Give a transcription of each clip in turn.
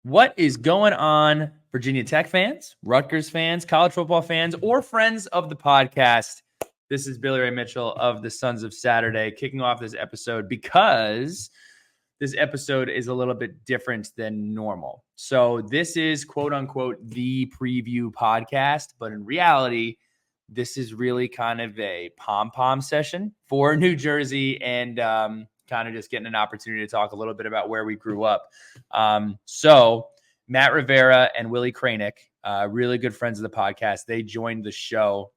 What is going on, Virginia Tech fans, Rutgers fans, college football fans, or friends of the podcast? This is Billy Ray Mitchell of the Sons of Saturday kicking off this episode because this episode is a little bit different than normal. So this is quote unquote the preview podcast, but in reality, this is really kind of a pom-pom session for New Jersey and kind of just getting an opportunity to talk a little bit about where we grew up. So Matt Rivera and Willie Krajnik, really good friends of the podcast, they joined the show.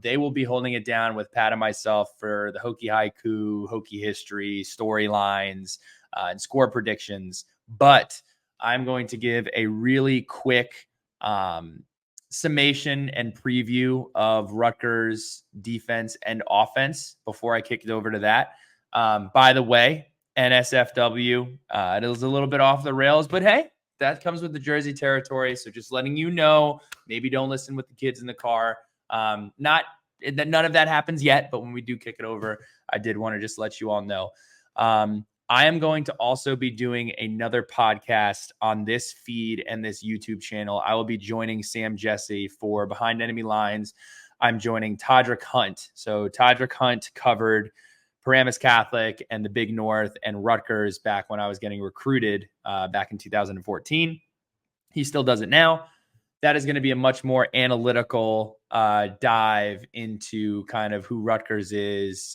They will be holding it down with Pat and myself for the Hokie Haiku, Hokie history, storylines, and score predictions. But I'm going to give a really quick summation and preview of Rutgers defense and offense before I kick it over to that. By the way, NSFW, it was a little bit off the rails, but hey, that comes with the Jersey territory. So just letting you know, maybe don't listen with the kids in the car. Not that none of that happens yet, but when we do kick it over, I did want to just let you all know. I am going to also be doing another podcast on this feed and this YouTube channel. I will be joining Sam Jesse for Behind Enemy Lines. I'm joining Todrick Hunt. So Todrick Hunt covered Paramus Catholic and the Big North and Rutgers back when I was getting recruited back in 2014. He still does it now. That is going to be a much more analytical dive into kind of who Rutgers is.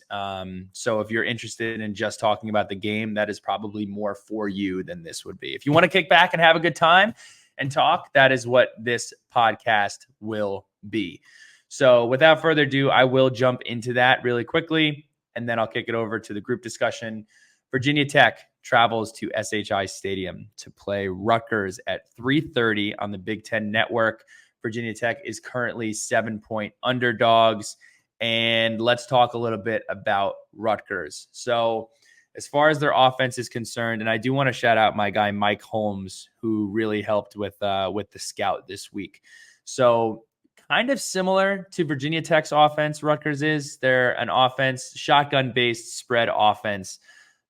So if you're interested in just talking about the game, that is probably more for you than this would be. If you want to kick back and have a good time and talk, that is what this podcast will be. So without further ado, I will jump into that really quickly, and then I'll kick it over to the group discussion. Virginia Tech travels to SHI Stadium to play Rutgers at 3:30 on the Big Ten Network. Virginia Tech is currently 7-point underdogs. And let's talk a little bit about Rutgers. So as far as their offense is concerned, and I do want to shout out my guy, Mike Holmes, who really helped with the scout this week. So kind of similar to Virginia Tech's offense, Rutgers is. They're an offense, shotgun-based spread offense.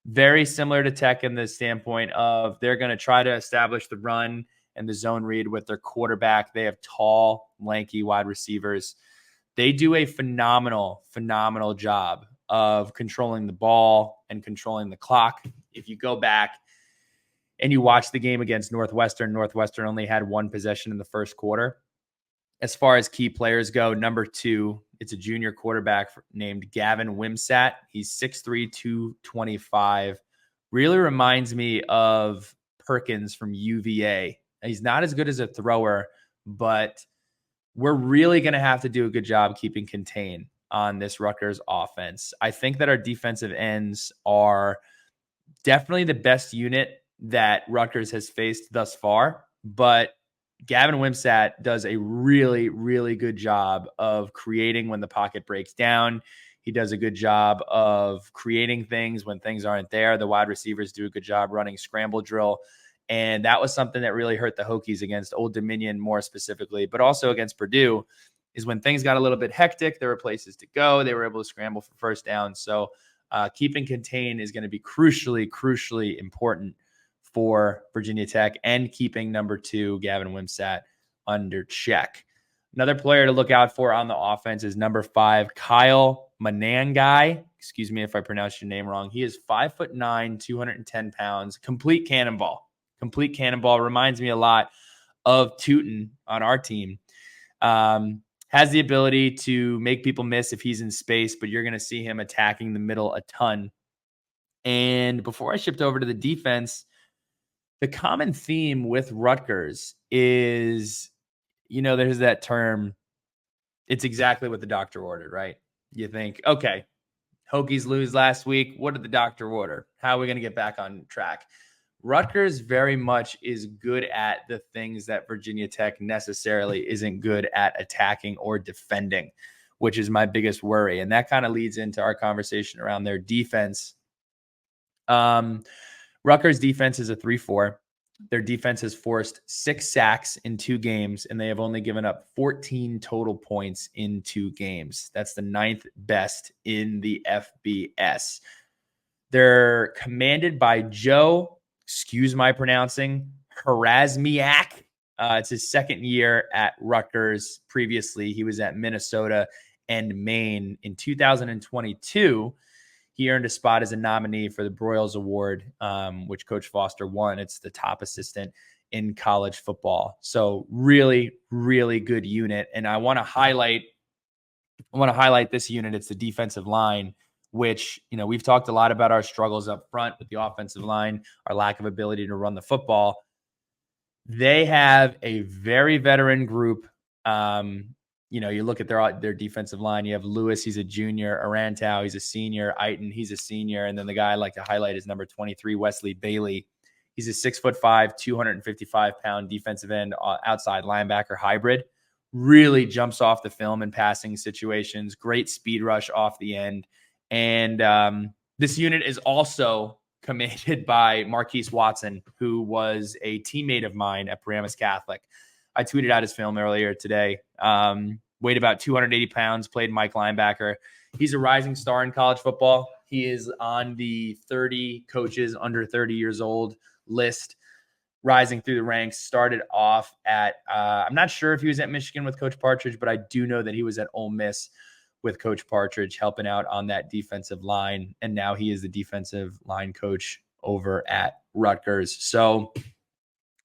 Very similar to Tech in the standpoint of they're going to try to establish the run and the zone read with their quarterback. They have tall, lanky wide receivers. They do a phenomenal job of controlling the ball and controlling the clock. If you go back and you watch the game against Northwestern only had one possession in the first quarter. As far as key players go, number 2, it's a junior quarterback named Gavin Wimsatt. He's 6'3", 225. Really reminds me of Perkins from UVA. He's not as good as a thrower, but we're really going to have to do a good job keeping contained on this Rutgers offense. I think that our defensive ends are definitely the best unit that Rutgers has faced thus far, but Gavin Wimsatt does a really, really good job of creating when the pocket breaks down. He does a good job of creating things when things aren't there. The wide receivers do a good job running scramble drill. And that was something that really hurt the Hokies against Old Dominion more specifically, but also against Purdue, is when things got a little bit hectic, there were places to go. They were able to scramble for first down. So keeping contained is going to be crucially important for Virginia Tech, and keeping number 2, Gavin Wimsatt, under check. Another player to look out for on the offense is number 5, Kyle Manangai. Excuse me if I pronounced your name wrong. He is 5'9", 210 pounds, complete cannonball. Reminds me a lot of Tootin on our team. Has the ability to make people miss if he's in space, but you're going to see him attacking the middle a ton. And before I shift over to the defense, the common theme with Rutgers is, there's that term, it's exactly what the doctor ordered, right? You think, okay, Hokies lose last week. What did the doctor order? How are we going to get back on track? Rutgers very much is good at the things that Virginia Tech necessarily isn't good at attacking or defending, which is my biggest worry. And that kind of leads into our conversation around their defense. Rutgers defense is a 3-4. Their defense has forced 6 sacks in 2 games, and they have only given up 14 total points in 2 games. That's the 9th best in the FBS. They're commanded by Joe, excuse my pronouncing, Krajnik. It's his second year at Rutgers. Previously, he was at Minnesota and Maine. In 2022, he earned a spot as a nominee for the Broyles Award, which Coach Foster won. It's the top assistant in college football. So really, really good unit. And I want to highlight this unit. It's the defensive line, which, we've talked a lot about our struggles up front with the offensive line, our lack of ability to run the football. They have a very veteran group. You look at their defensive line. You have Lewis, he's a junior. Arantau, he's a senior. Aiton, he's a senior. And then the guy I like to highlight is number 23, Wesley Bailey. He's a 6'5", 255-pound defensive end outside linebacker hybrid. Really jumps off the film in passing situations. Great speed rush off the end. And this unit is also commanded by Marquise Watson, who was a teammate of mine at Paramus Catholic. I tweeted out his film earlier today. Weighed about 280 pounds, played Mike linebacker. He's a rising star in college football. He is on the 30 coaches under 30 years old list, rising through the ranks. Started off at, I'm not sure if he was at Michigan with Coach Partridge, but I do know that he was at Ole Miss with Coach Partridge, helping out on that defensive line. And now he is the defensive line coach over at Rutgers. So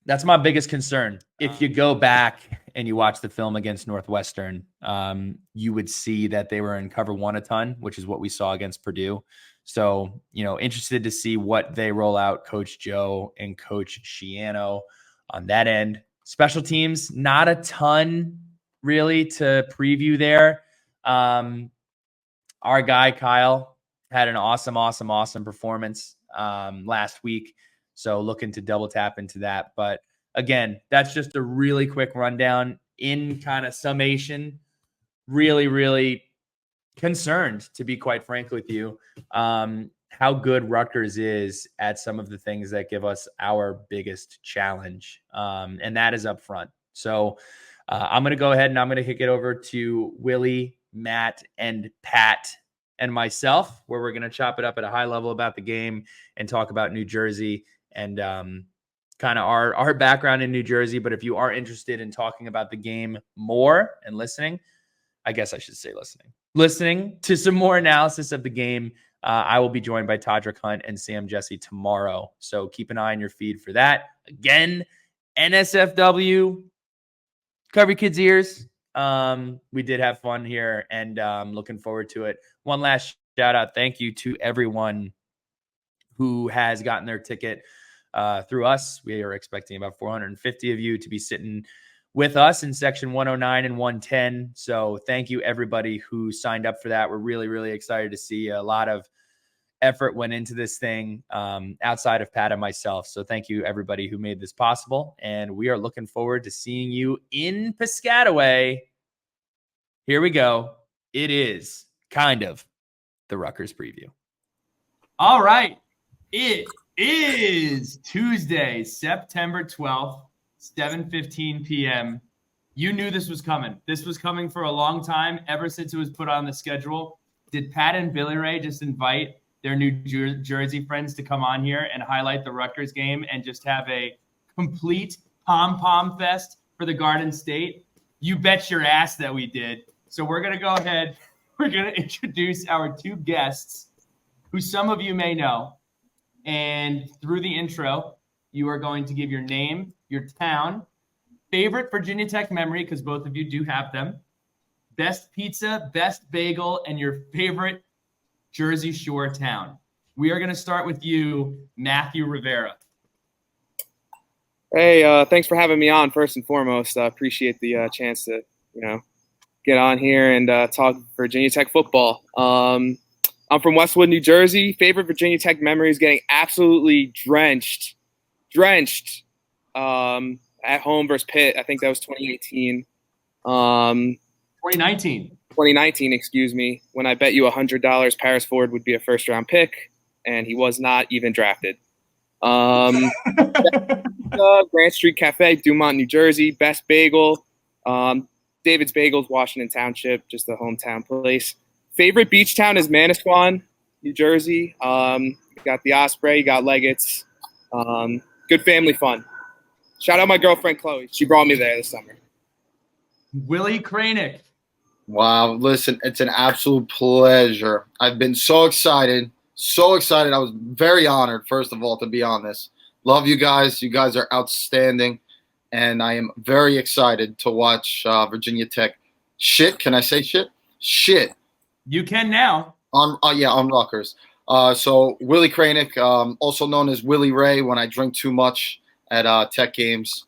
that's my biggest concern. If you go back and you watch the film against Northwestern, you would see that they were in cover one a ton, which is what we saw against Purdue. So, interested to see what they roll out, Coach Joe and Coach Schiano on that end. Special teams, not a ton really to preview there. Our guy, Kyle, had an awesome performance last week. So looking to double tap into that. But again, that's just a really quick rundown. In kind of summation, really, really concerned, to be quite frank with you, how good Rutgers is at some of the things that give us our biggest challenge. And that is up front. So I'm going to go ahead and I'm going to kick it over to Willie, Matt, and Pat and myself, where we're going to chop it up at a high level about the game and talk about New Jersey and kind of our background in New Jersey. But if you are interested in talking about the game more and listening, I guess I should say listening to some more analysis of the game, I will be joined by Todrick Hunt and Sam Jesse tomorrow. So keep an eye on your feed for that. Again, NSFW, cover your kids' ears. We did have fun here and looking forward to it. One last shout out. Thank you to everyone who has gotten their ticket through us. We are expecting about 450 of you to be sitting with us in section 109 and 110. So thank you everybody who signed up for that. We're really, really excited to see a lot of effort went into this thing outside of Pat and myself. So thank you everybody who made this possible. And we are looking forward to seeing you in Piscataway. Here we go. It is kind of the Rutgers preview. All right. It is Tuesday, September 12th, 7:15 p.m. You knew this was coming. This was coming for a long time, ever since it was put on the schedule. Did Pat and Billy Ray just invite their New Jersey friends to come on here and highlight the Rutgers game and just have a complete pom-pom fest for the Garden State? You bet your ass that we did. So we're going to go ahead. We're going to introduce our two guests who some of you may know. And through the intro, you are going to give your name, your town, favorite Virginia Tech memory, because both of you do have them, best pizza, best bagel, and your favorite Jersey Shore town. We are going to start with you, Matthew Rivera. Hey, thanks for having me on, first and foremost. I appreciate the chance to, get on here and talk Virginia Tech football. I'm from Westwood, New Jersey. Favorite Virginia Tech memory is getting absolutely drenched at home versus Pitt. I think that was 2018. 2019, excuse me, when I bet you $100 Paris Ford would be a first-round pick, and he was not even drafted. Grant Street Cafe, Dumont, New Jersey. Best bagel. David's Bagels, Washington Township, just a hometown place. Favorite beach town is Manasquan, New Jersey. You got the Osprey, you got Leggett's. Good family fun. Shout out my girlfriend, Chloe. She brought me there this summer. Willie Krajnik. Wow, listen, it's an absolute pleasure. I've been so excited, so excited. I was very honored, first of all, to be on this. Love you guys. You guys are outstanding, and I am very excited to watch Virginia Tech. Shit, can I say shit? Shit. You can now. On Rutgers. So Willie Krajnik, also known as Willie Ray when I drink too much at Tech games.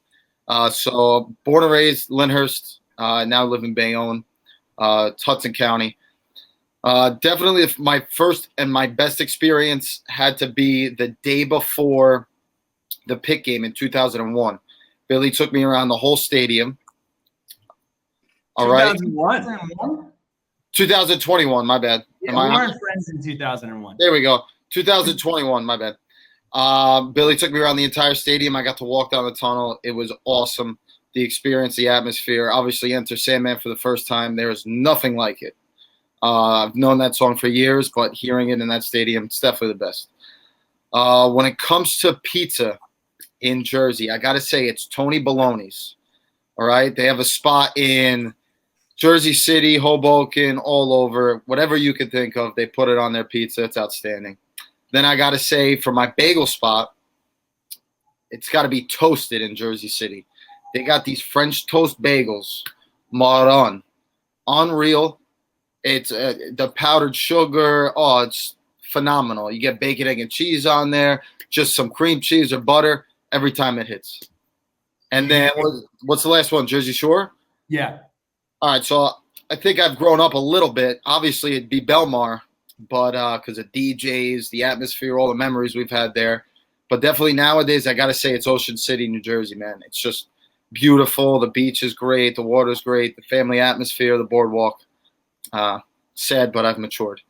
So born and raised Lyndhurst, now live in Bayonne. It's Hudson County. Definitely my first and my best experience had to be the day before the Pitt game in 2001. Billy took me around the whole stadium. All right. 2001? 2021, my bad. Yeah, we weren't friends in 2001. There we go. 2021, my bad. Billy took me around the entire stadium. I got to walk down the tunnel. It was awesome. The experience, the atmosphere. Obviously, Enter Sandman for the first time. There is nothing like it. I've known that song for years, but hearing it in that stadium, it's definitely the best. When it comes to pizza in Jersey, I got to say it's Tony Baloney's. All right? They have a spot in Jersey City, Hoboken, all over. Whatever you could think of, they put it on their pizza. It's outstanding. Then I got to say, for my bagel spot, it's got to be Toasted in Jersey City. They got these French toast bagels, marron, unreal. It's the powdered sugar. Oh, it's phenomenal. You get bacon, egg, and cheese on there, just some cream cheese or butter every time it hits. And then what's the last one? Jersey Shore? Yeah. All right, so I think I've grown up a little bit. Obviously, it'd be Belmar, but because of DJs, the atmosphere, all the memories we've had there. But definitely nowadays, I got to say it's Ocean City, New Jersey, man. It's just beautiful. The beach is great. The water's great. The family atmosphere, the boardwalk. Sad, but I've matured.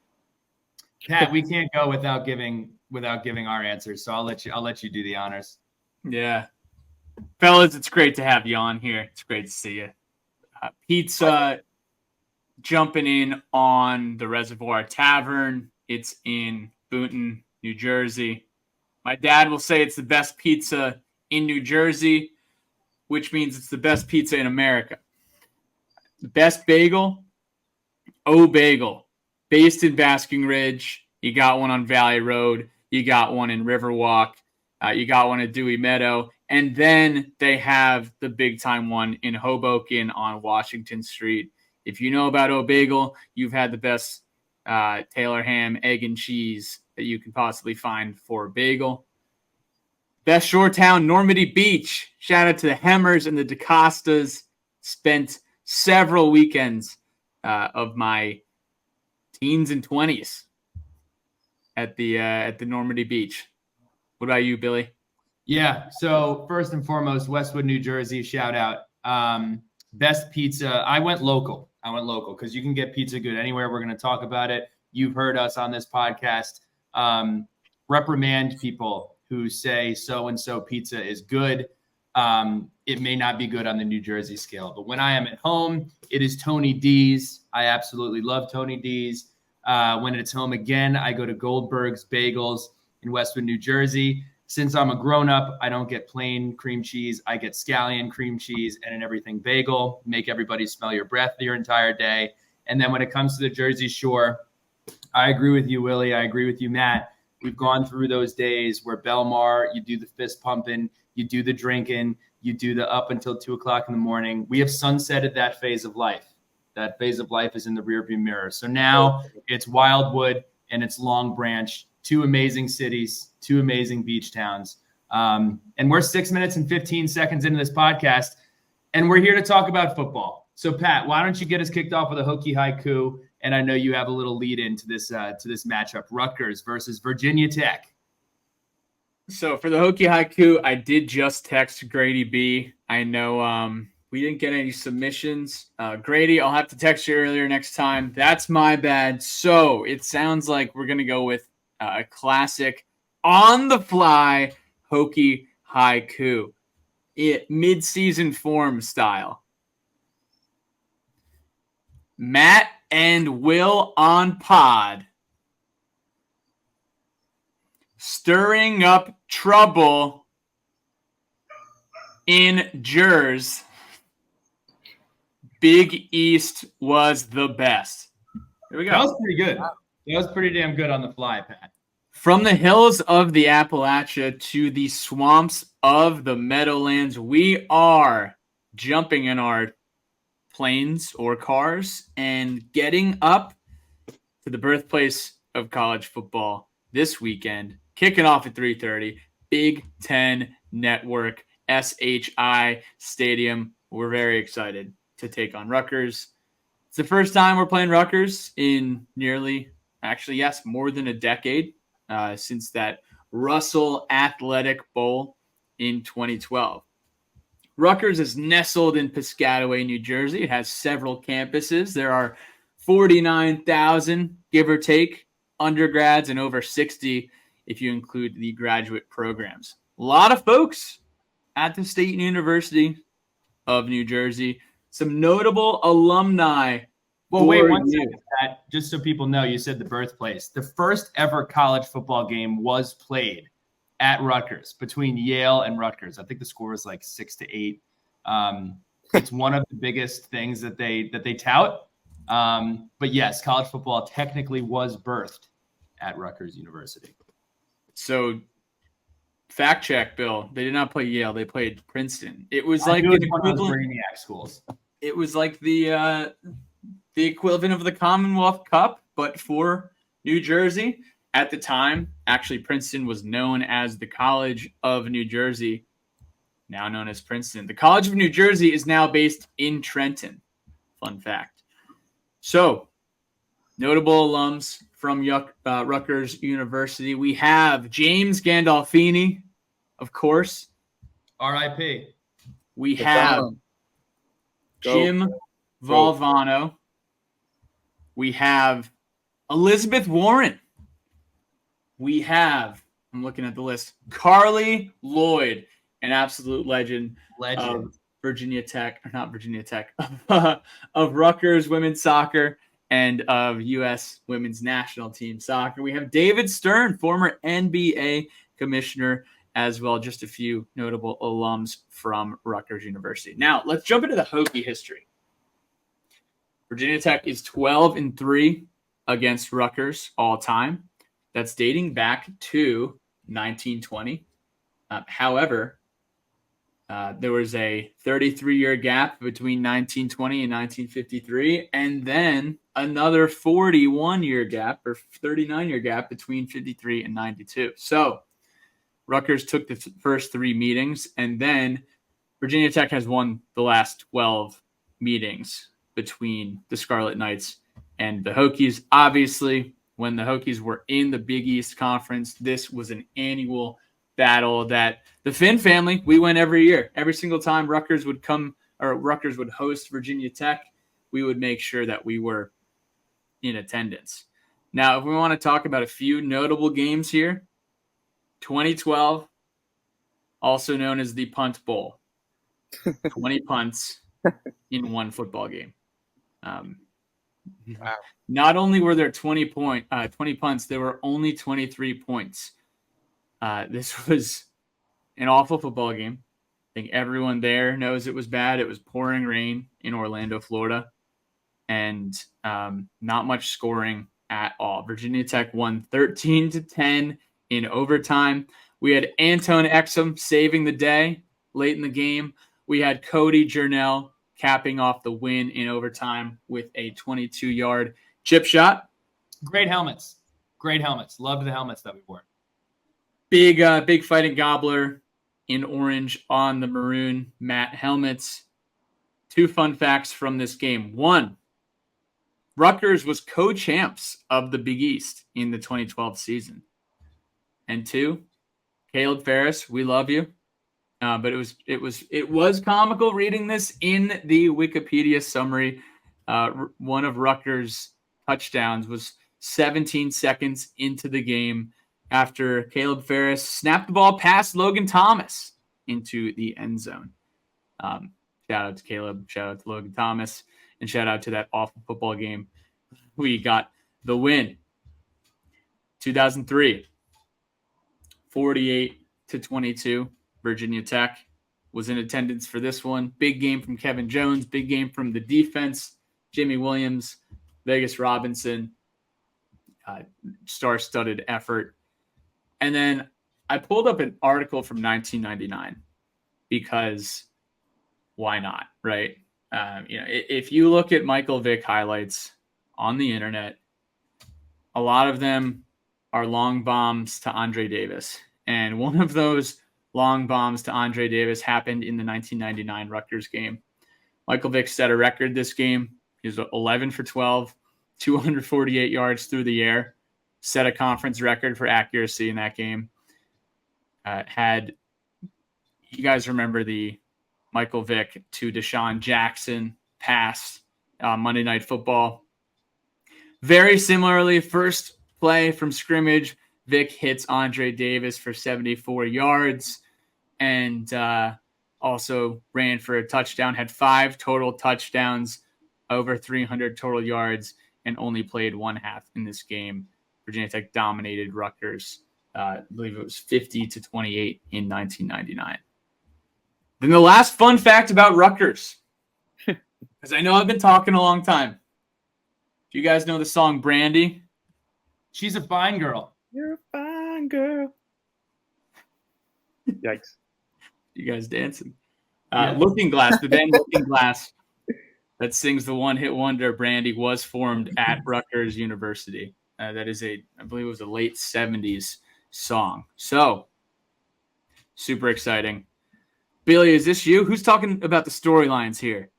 Pat, we can't go without giving our answers, so I'll let you do the honors. Yeah. Fellas, it's great to have you on here. It's great to see you. Pizza jumping in on the Reservoir Tavern. It's in Boonton, New Jersey. My dad will say it's the best pizza in New Jersey, which means it's the best pizza in America. The best bagel, Bagel, based in Basking Ridge. You got one on Valley Road. You got one in Riverwalk. You got one at Dewey Meadow. And then they have the big-time one in Hoboken on Washington Street. If you know about Bagel, you've had the best Taylor ham, egg, and cheese that you can possibly find for a bagel. Best shore town, Normandy Beach. Shout out to the Hemmers and the DaCostas. Spent several weekends of my teens and 20s at the Normandy Beach. What about you, Billy? Yeah. So first and foremost, Westwood, New Jersey, shout out. Best pizza. I went local because you can get pizza good anywhere. We're going to talk about it. You've heard us on this podcast. Reprimand people who say so-and-so pizza is good. It may not be good on the New Jersey scale, but when I am at home, it is Tony D's. I absolutely love Tony D's. When it's home again, I go to Goldberg's Bagels in Westwood, New Jersey. Since I'm a grown-up, I don't get plain cream cheese. I get scallion cream cheese and an everything bagel. Make everybody smell your breath your entire day. And then when it comes to the Jersey Shore, I agree with you, Willie. I agree with you, Matt. We've gone through those days where Belmar, you do the fist pumping, you do the drinking, you do the up until 2 o'clock in the morning. We have sunsetted that phase of life. That phase of life is in the rearview mirror. So now it's Wildwood and it's Long Branch. Two amazing cities, two amazing beach towns. And we're 6 minutes and 15 seconds into this podcast, and we're here to talk about football. So, Pat, why don't you get us kicked off with a Hokie haiku? And I know you have a little lead into this matchup, Rutgers versus Virginia Tech. So for the Hokie haiku, I did just text Grady B. I know we didn't get any submissions. Grady, I'll have to text you earlier next time. That's my bad. So it sounds like we're going to go with a classic on-the-fly Hokie haiku, mid-season form style. Matt and Will on pod, stirring up trouble in Jersey, Big East was the best. Here we go. That was pretty good. That was pretty damn good on the fly, Pat. From the hills of the Appalachia to the swamps of the Meadowlands, we are jumping in our planes or cars and getting up to the birthplace of college football this weekend, kicking off at 3:30, Big Ten Network, SHI Stadium. We're very excited to take on Rutgers. It's the first time we're playing Rutgers in more than a decade since that Russell Athletic Bowl in 2012. Rutgers is nestled in Piscataway, New Jersey. It has several campuses. There are 49,000, give or take, undergrads and over 60 if you include the graduate programs. A lot of folks at the State University of New Jersey. Some notable alumni. Well, wait one second, Pat, just so people know, you said the birthplace. The first ever college football game was played at Rutgers between Yale and Rutgers. I think the score was like 6-8. It's one of the biggest things that they tout. But yes, college football technically was birthed at Rutgers University. So, fact check, Bill. They did not play Yale. They played Princeton. It was one like of those brainiac schools. It was like the equivalent of the Commonwealth Cup, but for New Jersey. At the time, actually, Princeton was known as the College of New Jersey, now known as Princeton. The College of New Jersey is now based in Trenton. Fun fact. So, notable alums from Rutgers University. We have James Gandolfini, of course. R.I.P. We have Jim Valvano. We have Elizabeth Warren. We have, I'm looking at the list, Carly Lloyd, an absolute legend. Of Virginia Tech, or not Virginia Tech, of Rutgers women's soccer and of U.S. women's national team soccer. We have David Stern, former NBA commissioner, as well. Just a few notable alums from Rutgers University. Now, let's jump into the Hokie history. Virginia Tech is 12-3 against Rutgers all time. That's dating back to 1920. However, there was a 33-year gap between 1920 and 1953, and then another 41-year gap or 39-year gap between 53 and 92. So Rutgers took the first three meetings, and then Virginia Tech has won the last 12 meetings between the Scarlet Knights and the Hokies. Obviously, when the Hokies were in the Big East Conference, this was an annual battle that the Finn family, we went every year. Every single time Rutgers would host Virginia Tech, we would make sure that we were in attendance. Now, if we want to talk about a few notable games here, 2012, also known as the Punt Bowl, 20 punts in one football game. Wow. Not only were there 20 punts, there were only 23 points. This was an awful football game. I think everyone there knows it was bad. It was pouring rain in Orlando, Florida, and not much scoring at all. Virginia Tech won 13-10 in overtime. We had Anton Exum saving the day late in the game. We had Cody Journell capping off the win in overtime with a 22-yard chip shot. Great helmets. Loved the helmets that we wore. Big fighting gobbler in orange on the maroon matte helmets. Two fun facts from this game. One, Rutgers was co-champs of the Big East in the 2012 season. And two, Caleb Ferris, we love you. But it was comical reading this in the Wikipedia summary. One of Rutgers' touchdowns was 17 seconds into the game after Caleb Ferris snapped the ball past Logan Thomas into the end zone. Shout out to Caleb, shout out to Logan Thomas, and shout out to that awful football game. We got the win. 2003, 48-22. Virginia Tech. was in attendance for this one. Big game from Kevin Jones, big game from the defense, Jimmy Williams, Vegas Robinson, star-studded effort. And then I pulled up an article from 1999 because why not, right? If you look at Michael Vick highlights on the internet, a lot of them are long bombs to Andre Davis. And one of those long bombs to Andre Davis happened in the 1999 Rutgers game. Michael Vick set a record this game. He was 11 for 12, 248 yards through the air, set a conference record for accuracy in that game. You guys remember the Michael Vick to Deshaun Jackson pass Monday Night Football? Very similarly, first play from scrimmage, Vick hits Andre Davis for 74 yards and also ran for a touchdown, had 5 total touchdowns, over 300 total yards, and only played one half in this game. Virginia Tech dominated Rutgers. I believe it was 50-28 in 1999. Then the last fun fact about Rutgers, because I know I've been talking a long time. Do you guys know the song Brandy? She's a fine girl. You're a fine girl. Yikes. You guys dancing. Yeah. Looking Glass, the band Looking Glass that sings the one-hit wonder Brandy was formed at Rutgers University. That is I believe it was a late 70s song. So, super exciting. Billy, is this you? Who's talking about the storylines here?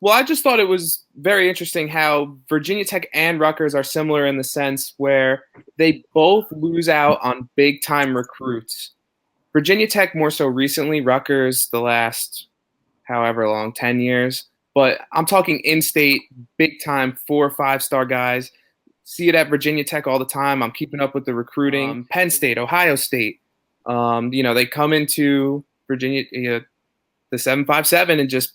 Well, I just thought it was very interesting how Virginia Tech and Rutgers are similar in the sense where they both lose out on big-time recruits. Virginia Tech more so recently, Rutgers the last however long, 10 years. But I'm talking in-state, big-time 4- or 5-star guys. See it at Virginia Tech all the time. I'm keeping up with the recruiting. Penn State, Ohio State. They come into Virginia, the 757 and just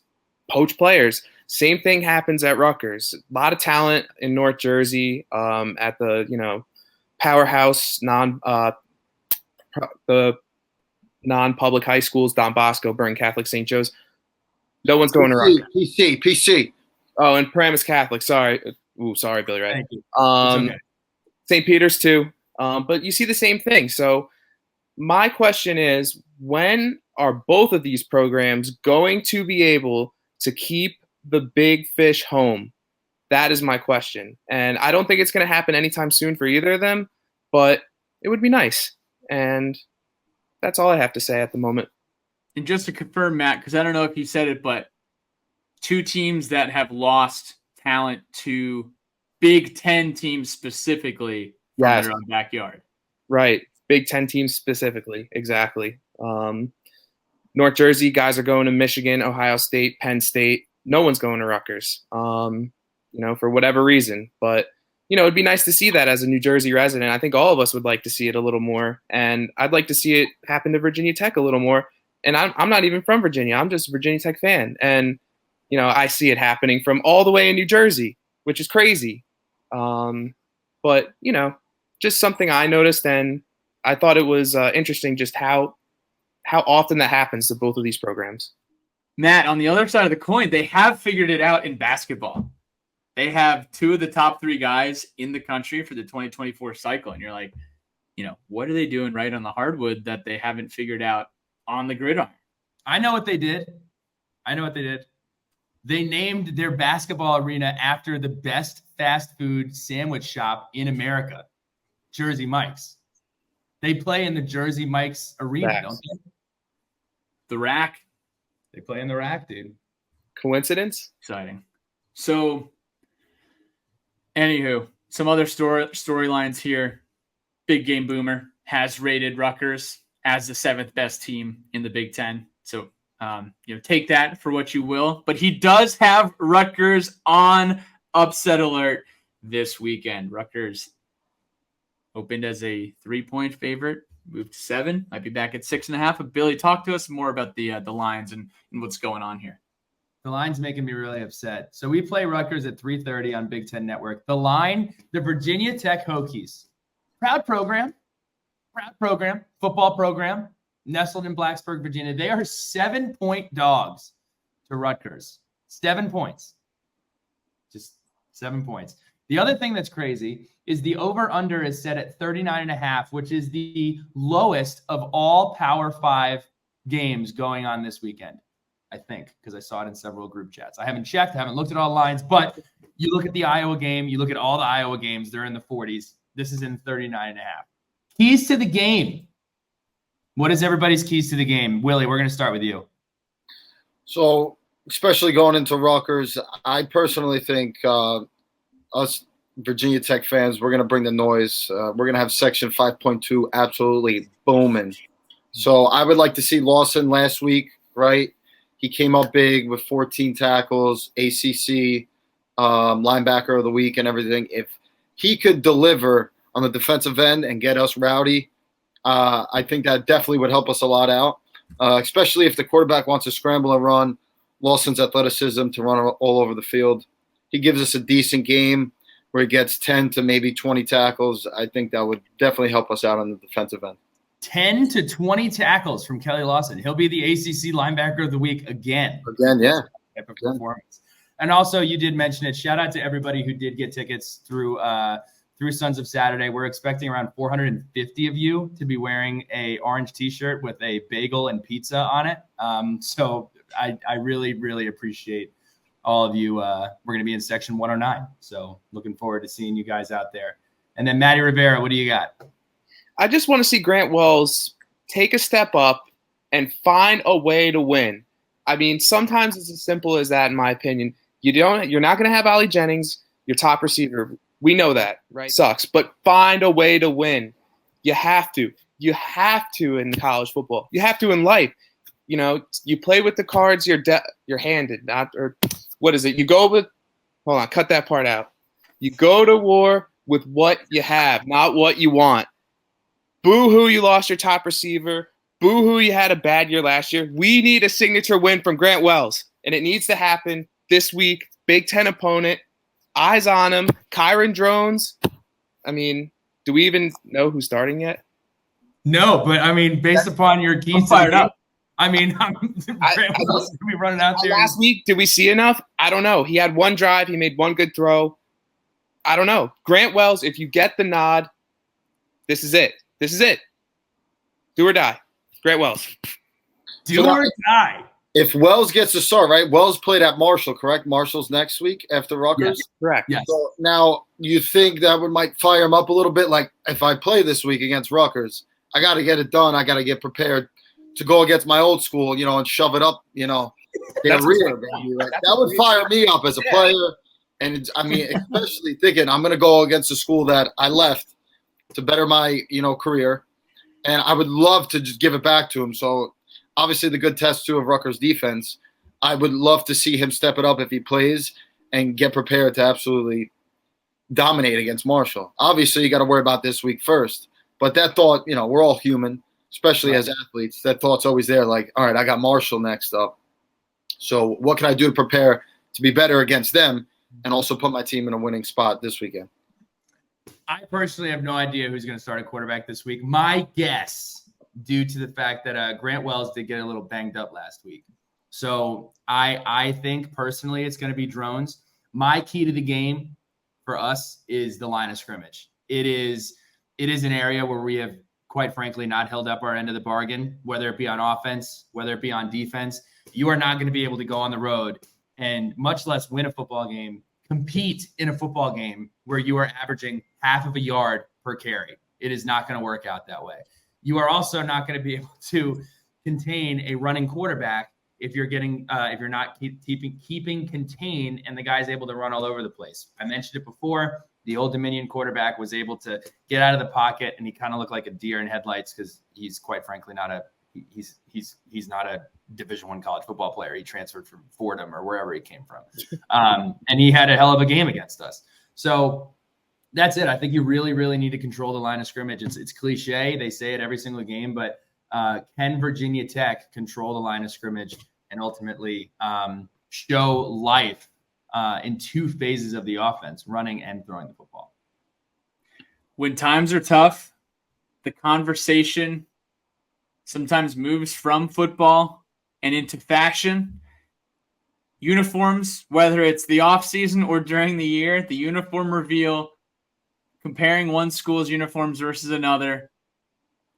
poach players. Same thing happens at Rutgers. A lot of talent in North Jersey at the powerhouse the non-public high schools, Don Bosco, Burn Catholic, St. Joe's. No one's going to Rutgers. PC. Oh, and Paramus Catholic. Sorry. Sorry, Billy. Right. Thank you. Okay. St. Peter's too. But you see the same thing. So my question is, when are both of these programs going to be able to keep the big fish home? That is my question. And I don't think it's going to happen anytime soon for either of them, but it would be nice. And that's all I have to say at the moment. And just to confirm, Matt, because I don't know if you said it, but 2 teams that have lost talent to Big Ten teams specifically from their own backyard. Right. Big Ten teams specifically. Exactly. North Jersey guys are going to Michigan, Ohio State, Penn State. No one's going to Rutgers, for whatever reason. But, it'd be nice to see that as a New Jersey resident. I think all of us would like to see it a little more. And I'd like to see it happen to Virginia Tech a little more. And I'm not even from Virginia. I'm just a Virginia Tech fan. And, I see it happening from all the way in New Jersey, which is crazy. But, just something I noticed. And I thought it was interesting just how often that happens to both of these programs. Matt, on the other side of the coin, they have figured it out in basketball. They have 2 of the top 3 guys in the country for the 2024 cycle. And you're like, what are they doing right on the hardwood that they haven't figured out on the gridiron? I know what they did. They named their basketball arena after the best fast food sandwich shop in America, Jersey Mike's. They play in the Jersey Mike's arena, don't they? The Rack. They play in the Rack, dude. Coincidence? Exciting. So, anywho, some other storylines here. Big Game Boomer has rated Rutgers as the 7th best team in the Big Ten. So, take that for what you will. But he does have Rutgers on upset alert this weekend. Rutgers opened as a 3-point favorite, moved to 7, might be back at 6.5. But Billy, talk to us more about the lines and what's going on here. The line's making me really upset. So we play Rutgers at 3:30 on Big Ten Network. The line, the Virginia Tech Hokies. Proud program, football program. nestled in Blacksburg, Virginia. They are 7-point dogs to Rutgers. 7 points. Just 7 points. The other thing that's crazy is the over-under is set at 39.5, which is the lowest of all Power 5 games going on this weekend, I think, because I saw it in several group chats. I haven't checked, I haven't looked at all the lines, but you look at the Iowa game, you look at all the Iowa games, they're in the 40s. This is in 39.5. Keys to the game. What is everybody's keys to the game? Willie, we're going to start with you. So, especially going into Rutgers, I personally think us Virginia Tech fans, we're going to bring the noise. We're going to have Section 5.2 absolutely booming. So I would like to see Lawson last week, right? He came up big with 14 tackles, ACC, linebacker of the week and everything. If he could deliver on the defensive end and get us rowdy, I think that definitely would help us a lot out, especially if the quarterback wants to scramble and run. Lawson's athleticism to run all over the field. He gives us a decent game where he gets 10 to maybe 20 tackles. I think that would definitely help us out on the defensive end. 10 to 20 tackles from Kelly Lawson. He'll be the ACC linebacker of the week again. Again, yeah. Type of performance. And also, you did mention it. Shout out to everybody who did get tickets through Sons of Saturday. We're expecting around 450 of you to be wearing a orange T-shirt with a bagel and pizza on it. So I really, really appreciate all of you. We're going to be in section 109. So looking forward to seeing you guys out there. And then Matty Rivera, what do you got? I just want to see Grant Wells take a step up and find a way to win. I mean, sometimes it's as simple as that, in my opinion. You're not going to have Ollie Jennings, your top receiver. We know that, right? Sucks, but find a way to win. You have to. You have to in college football. You have to in life. You know, you play with the cards you're handed, or what is it? You go with. Hold on, cut that part out. You go to war with what you have, not what you want. Boo-hoo, you lost your top receiver. Boo-hoo, you had a bad year last year. We need a signature win from Grant Wells, and it needs to happen this week. Big Ten opponent, eyes on him. Kyron Drones. I mean, do we even know who's starting yet? No, but I mean, based upon your keys, fired up. I mean, Grant Wells is going to be running out there. Last week, did we see enough? I don't know. He had one drive. He made one good throw. I don't know. Grant Wells, if you get the nod, this is it. This is it. Do or die. Grant Wells. Do or die. If Wells gets a start, right? Wells played at Marshall, correct? Marshall's next week after Rutgers? Yes, correct. Yes. So now you think that might fire him up a little bit? Like, if I play this week against Rutgers, I got to get it done. I got to get prepared to go against my old school, and shove it up, their rear, baby. Like, that would fire me up as a player. And, especially thinking I'm going to go against a school that I left to better my, career. And I would love to just give it back to him. So, obviously, the good test, too, of Rutgers' defense, I would love to see him step it up if he plays and get prepared to absolutely dominate against Marshall. Obviously, you got to worry about this week first. But that thought, we're all human, especially as athletes. That thought's always there, like, all right, I got Marshall next up. So what can I do to prepare to be better against them and also put my team in a winning spot this weekend? I personally have no idea who's going to start at quarterback this week. My guess, due to the fact that Grant Wells did get a little banged up last week. So I think personally it's going to be Drones. My key to the game for us is the line of scrimmage. It is an area where we have, quite frankly, not held up our end of the bargain, whether it be on offense, whether it be on defense. You are not going to be able to go on the road and, much less win a football game, compete in a football game where you are averaging half of a yard per carry. It is not going to work out that way. You are also not going to be able to contain a running quarterback if you're not keeping contained and the guy's able to run all over the place. I mentioned it before. The Old Dominion quarterback was able to get out of the pocket, and he kind of looked like a deer in headlights because he's, quite frankly, he's not a Division I college football player. He transferred from Fordham or wherever he came from, and he had a hell of a game against us. So that's it. I think you really, really need to control the line of scrimmage. It's cliche. They say it every single game, but can Virginia Tech control the line of scrimmage and ultimately show life in two phases of the offense, running and throwing the football? When times are tough, the conversation sometimes moves from football and into fashion. Uniforms, whether it's the off season or during the year, the uniform reveal, comparing one school's uniforms versus another,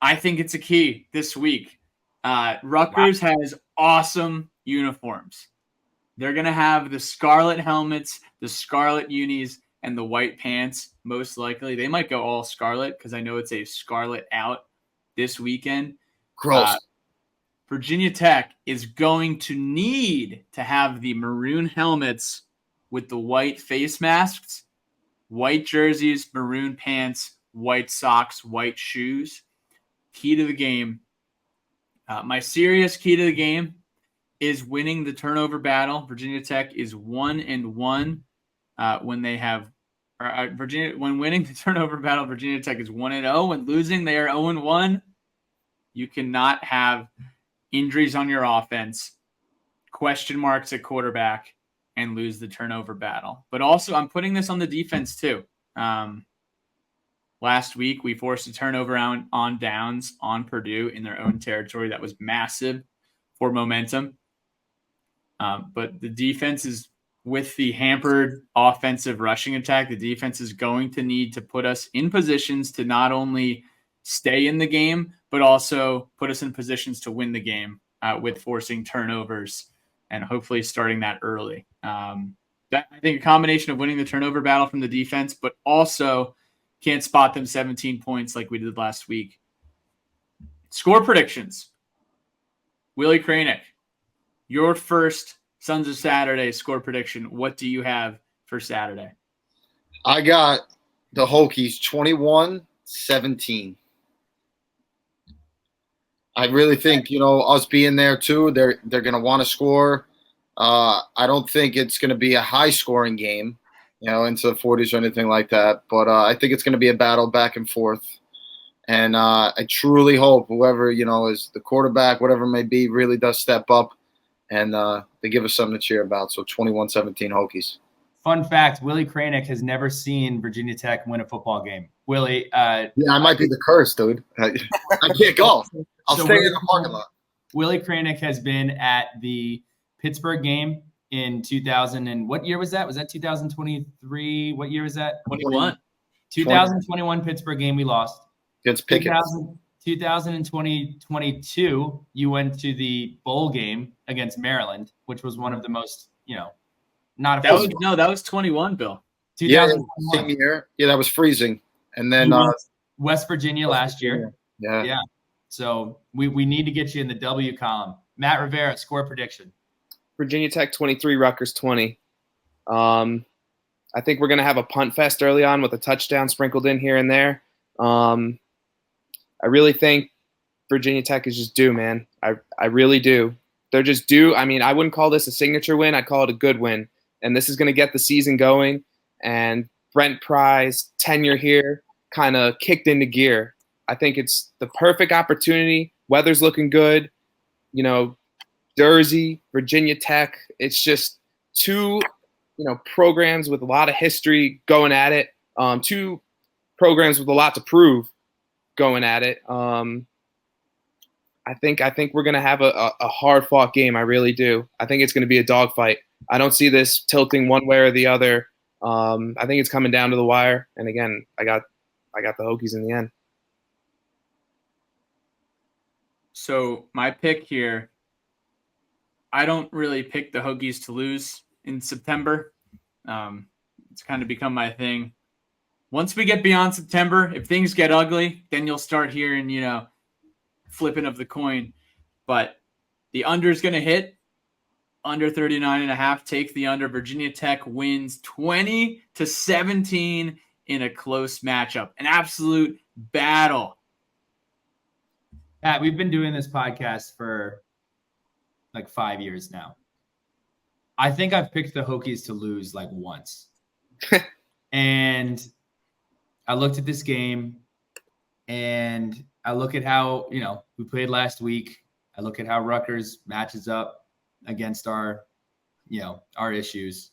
I think it's a key this week. Rutgers has awesome uniforms. They're going to have the scarlet helmets, the scarlet unis, and the white pants, most likely. They might go all scarlet because I know it's a scarlet out this weekend. Gross. Virginia Tech is going to need to have the maroon helmets with the white face masks, white jerseys, maroon pants, white socks, white shoes. Key to the game. My serious key to the game is winning the turnover battle. Virginia Tech is 1-1 when they have when winning the turnover battle. Virginia Tech is 1-0. When losing, they are 0-1. You cannot have injuries on your offense, question marks at quarterback, and lose the turnover battle. But also, I'm putting this on the defense too. Last week, we forced a turnover on downs on Purdue in their own territory. That was massive for momentum. But the defense is, with the hampered offensive rushing attack, the defense is going to need to put us in positions to not only stay in the game, but also put us in positions to win the game with forcing turnovers and hopefully starting that early. I think a combination of winning the turnover battle from the defense, but also can't spot them 17 points like we did last week. Score predictions. Willie Krajnik, your first Sons of Saturday score prediction. What do you have for Saturday? I got the Hokies 21-17. I really think, us being there too, they're going to want to score. I don't think it's going to be a high-scoring game, into the 40s or anything like that. But I think it's going to be a battle back and forth. And I truly hope whoever, is the quarterback, whatever it may be, really does step up and they give us something to cheer about. So 21-17 Hokies. Fun fact, Willie Krajnik has never seen Virginia Tech win a football game. Willie. Yeah, I might be the curse, dude. I can't go. I'll stay in the parking lot. Willie Krajnik has been at the Pittsburgh game in 2000 and what year was that? Was that 2023? What year was that? 21. 2021 Pittsburgh game we lost. Against Pickett. 2022, you went to the bowl game against Maryland, which was one of the most, not a that was 21, Bill. Yeah, same year. Yeah, that was freezing. And then West Virginia last year. Yeah. So we need to get you in the W column. Matt Rivera, score prediction. Virginia Tech 23, Rutgers 20. I think we're going to have a punt fest early on with a touchdown sprinkled in here and there. I really think Virginia Tech is just due, man. I really do. They're just due. I mean, I wouldn't call this a signature win. I'd call it a good win. And this is going to get the season going. And Brent Pry's tenure here kind of kicked into gear. I think it's the perfect opportunity. Weather's looking good. Jersey, Virginia Tech. It's just two, programs with a lot of history going at it. Two programs with a lot to prove going at it. I think we're going to have a hard-fought game. I really do. I think it's going to be a dogfight. I don't see this tilting one way or the other. I think it's coming down to the wire. And again, I got the Hokies in the end. So my pick here, I don't really pick the Hokies to lose in September. It's kind of become my thing. Once we get beyond September, if things get ugly, then you'll start hearing, flipping of the coin. But the under is going to hit. Under 39.5. Take the under. Virginia Tech wins 20-17 in a close matchup. An absolute battle. Pat, we've been doing this podcast for like 5 years now. I think I've picked the Hokies to lose like once. And I looked at this game and I look at how, we played last week. I look at how Rutgers matches up against our issues.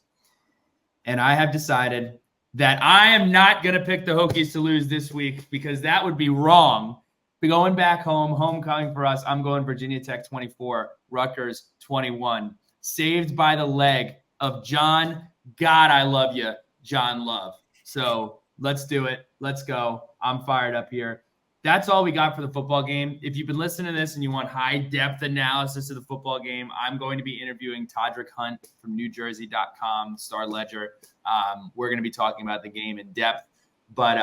And I have decided that I am not going to pick the Hokies to lose this week because that would be wrong going back home, homecoming for us. I'm going Virginia Tech 24, Rutgers 21. Saved by the leg of John. God, I love you, John Love. So let's do it. Let's go. I'm fired up here. That's all we got for the football game. If you've been listening to this and you want high-depth analysis of the football game, I'm going to be interviewing Todrick Hunt from NewJersey.com, Star Ledger. We're going to be talking about the game in depth, but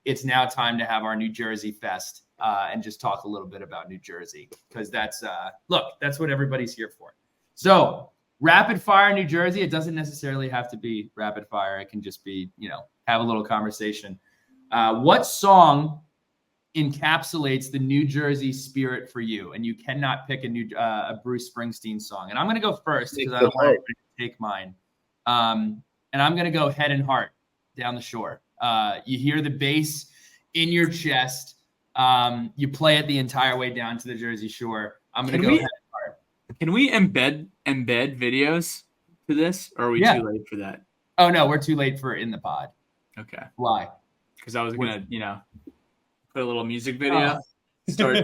it's now time to have our New Jersey Fest and just talk a little bit about New Jersey because that's what everybody's here for. So rapid fire New Jersey, it doesn't necessarily have to be rapid fire. It can just be, have a little conversation. What song encapsulates the New Jersey spirit for you? And you cannot pick a Bruce Springsteen song. And I'm going to go first because I don't want anybody to take mine. And I'm going to go Head and Heart, Down the Shore. You hear the bass in your chest. You play it the entire way down to the Jersey Shore. I'm going to go Head and Heart. Can we embed videos to this? Or are we too late for that? Oh, no, we're too late for in the pod. Okay. Why? Because I was going to, put a little music video, start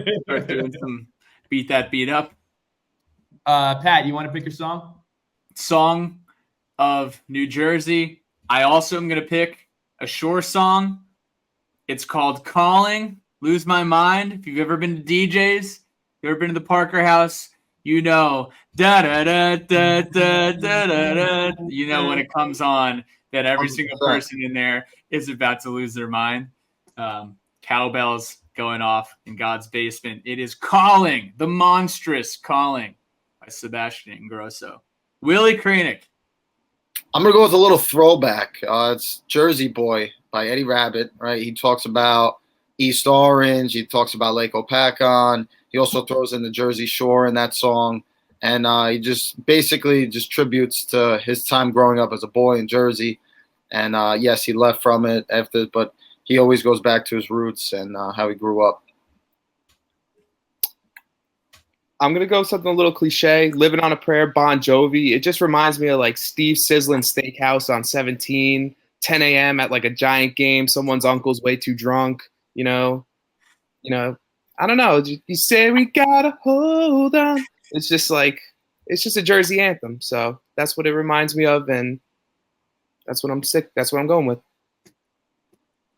doing some beat that beat up. Pat, you want to pick your song? Song of New Jersey. I also am going to pick a Shore song. It's called Calling, Lose My Mind. If you've ever been to DJs, you ever been to the Parker House, da da da da da da da. When it comes on, that every single person in there is about to lose their mind. Cowbells going off in God's basement. It is Calling, the monstrous Calling by Sebastian Ingrosso. Willie Krajnik. I'm going to go with a little throwback. It's Jersey Boy by Eddie Rabbit, right? He talks about East Orange. He talks about Lake Opakon. He also throws in the Jersey Shore in that song. And he just basically just tributes to his time growing up as a boy in Jersey. And yes, he left from it after, but he always goes back to his roots and how he grew up. I'm going to go something a little cliche, Living on a Prayer, Bon Jovi. It just reminds me of like Steve Sizzlin's Steakhouse on 17, 10 a.m. at like a Giant game. Someone's uncle's way too drunk, I don't know. You say we got to hold on. It's just a Jersey anthem. So that's what it reminds me of. And that's what I'm going with.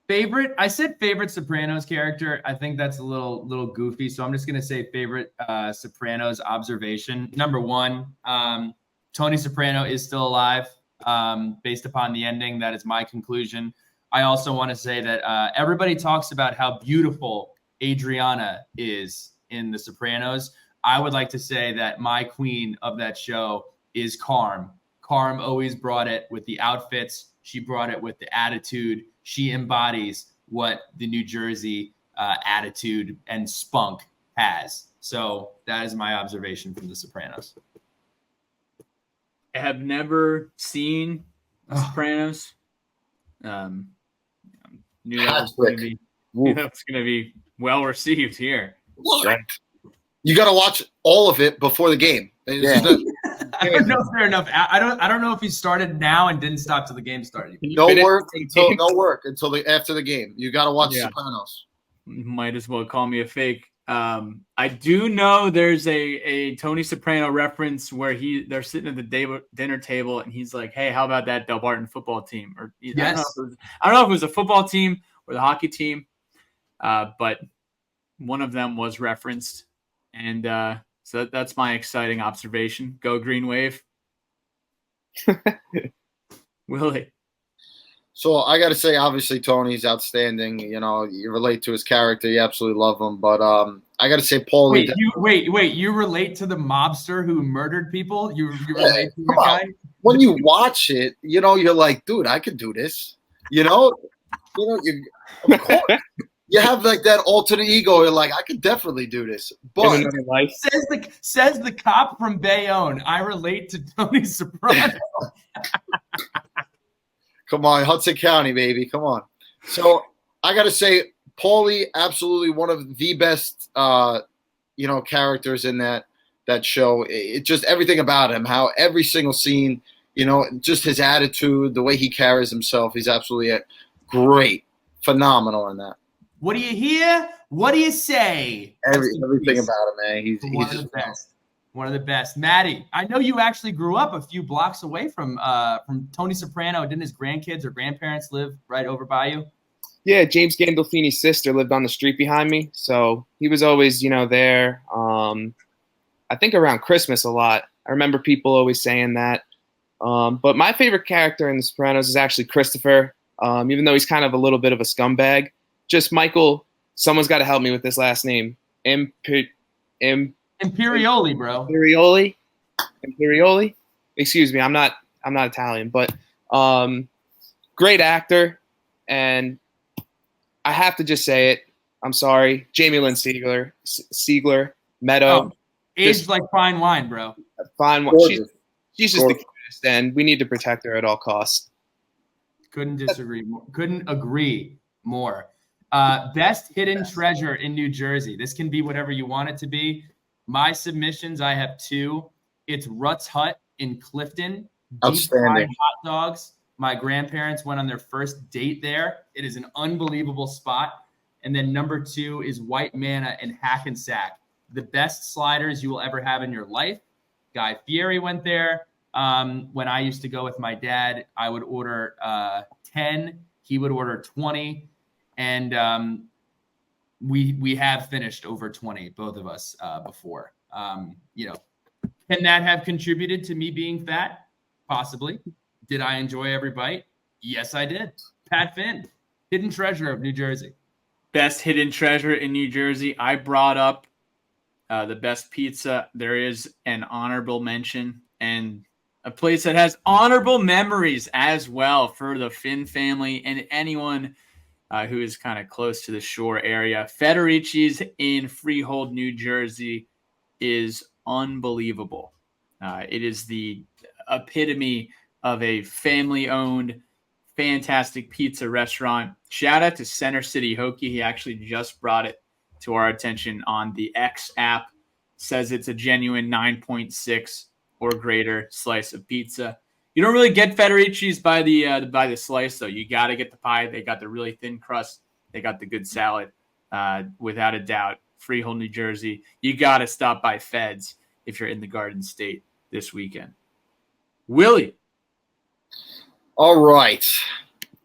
Favorite? I said favorite Sopranos character. I think that's a little goofy, so I'm just gonna say favorite Sopranos observation. Number one, Tony Soprano is still alive. Based upon the ending, that is my conclusion. I also want to say that everybody talks about how beautiful Adriana is in The Sopranos. I would like to say that my queen of that show is Carm. Carm always brought it with the outfits. She brought it with the attitude. She embodies what the New Jersey attitude and spunk has. So that is my observation from The Sopranos. I have never seen The Sopranos. Knew that was going to be well received here. What? You got to watch all of it before the game. Yeah. I don't know if they're enough. I don't know if he started now and didn't stop till the game started. No work until after the game. You got to watch Sopranos. Might as well call me a fake. I do know there's a Tony Soprano reference where they're sitting at the dinner table and he's like, "Hey, how about that Del Barton football team?" Or yes. I don't know if it was a football team or the hockey team, but one of them was referenced, and so that's my exciting observation. Go Green Wave. Willie. So I got to say, obviously, Tony's outstanding. You relate to his character. You absolutely love him. But I got to say, Paulie. Wait. You relate to the mobster who murdered people? You relate to the guy? When you watch it, you're like, dude, I could do this. Of course. You have like that alternate ego. You're like, I could definitely do this. But says the cop from Bayonne. I relate to Tony Soprano. Come on, Hudson County, baby. Come on. So I got to say, Paulie, absolutely one of the best, characters in that show. It just everything about him, how every single scene, just his attitude, the way he carries himself. He's absolutely great, phenomenal in that. What do you hear? What do you say? Everything about him, man. He's One of the best. One of the best. Maddie, I know you actually grew up a few blocks away from Tony Soprano. Didn't his grandkids or grandparents live right over by you? Yeah, James Gandolfini's sister lived on the street behind me, so he was always, there. I think around Christmas a lot. I remember people always saying that. But my favorite character in The Sopranos is actually Christopher, even though he's kind of a little bit of a scumbag. Just Michael, someone's got to help me with this last name. Imperioli, bro. Imperioli? Excuse me, I'm not Italian, but great actor, and I have to just say it. I'm sorry, Jamie Lynn Sigler, Meadow. Aged like fine wine, bro. Fine wine. She's just the cutest, and we need to protect her at all costs. Couldn't disagree more. Couldn't agree more. Best hidden treasure in New Jersey. This can be whatever you want it to be. My submissions, I have 2. It's Rutt's Hut in Clifton. Outstanding. Hot dogs. My grandparents went on their first date there. It is an unbelievable spot. And then number 2 is White Manna in Hackensack. The best sliders you will ever have in your life. Guy Fieri went there. When I used to go with my dad, I would order 10. He would order 20. And we have finished over 20, both of us, before. Can that have contributed to me being fat? Possibly. Did I enjoy every bite? Yes, I did. Pat Finn, hidden treasure of New Jersey. Best hidden treasure in New Jersey. I brought up the best pizza. There is an honorable mention and a place that has honorable memories as well for the Finn family and anyone who is kind of close to the shore area. Federici's in Freehold, New Jersey is unbelievable. It is the epitome of a family-owned, fantastic pizza restaurant. Shout out to Center City Hokie. He actually just brought it to our attention on the X app. Says it's a genuine 9.6 or greater slice of pizza. You don't really get Federici's by the slice, though. You got to get the pie. They got the really thin crust. They got the good salad. Without a doubt, Freehold, New Jersey. You got to stop by Feds if you're in the Garden State this weekend. Willie. All right.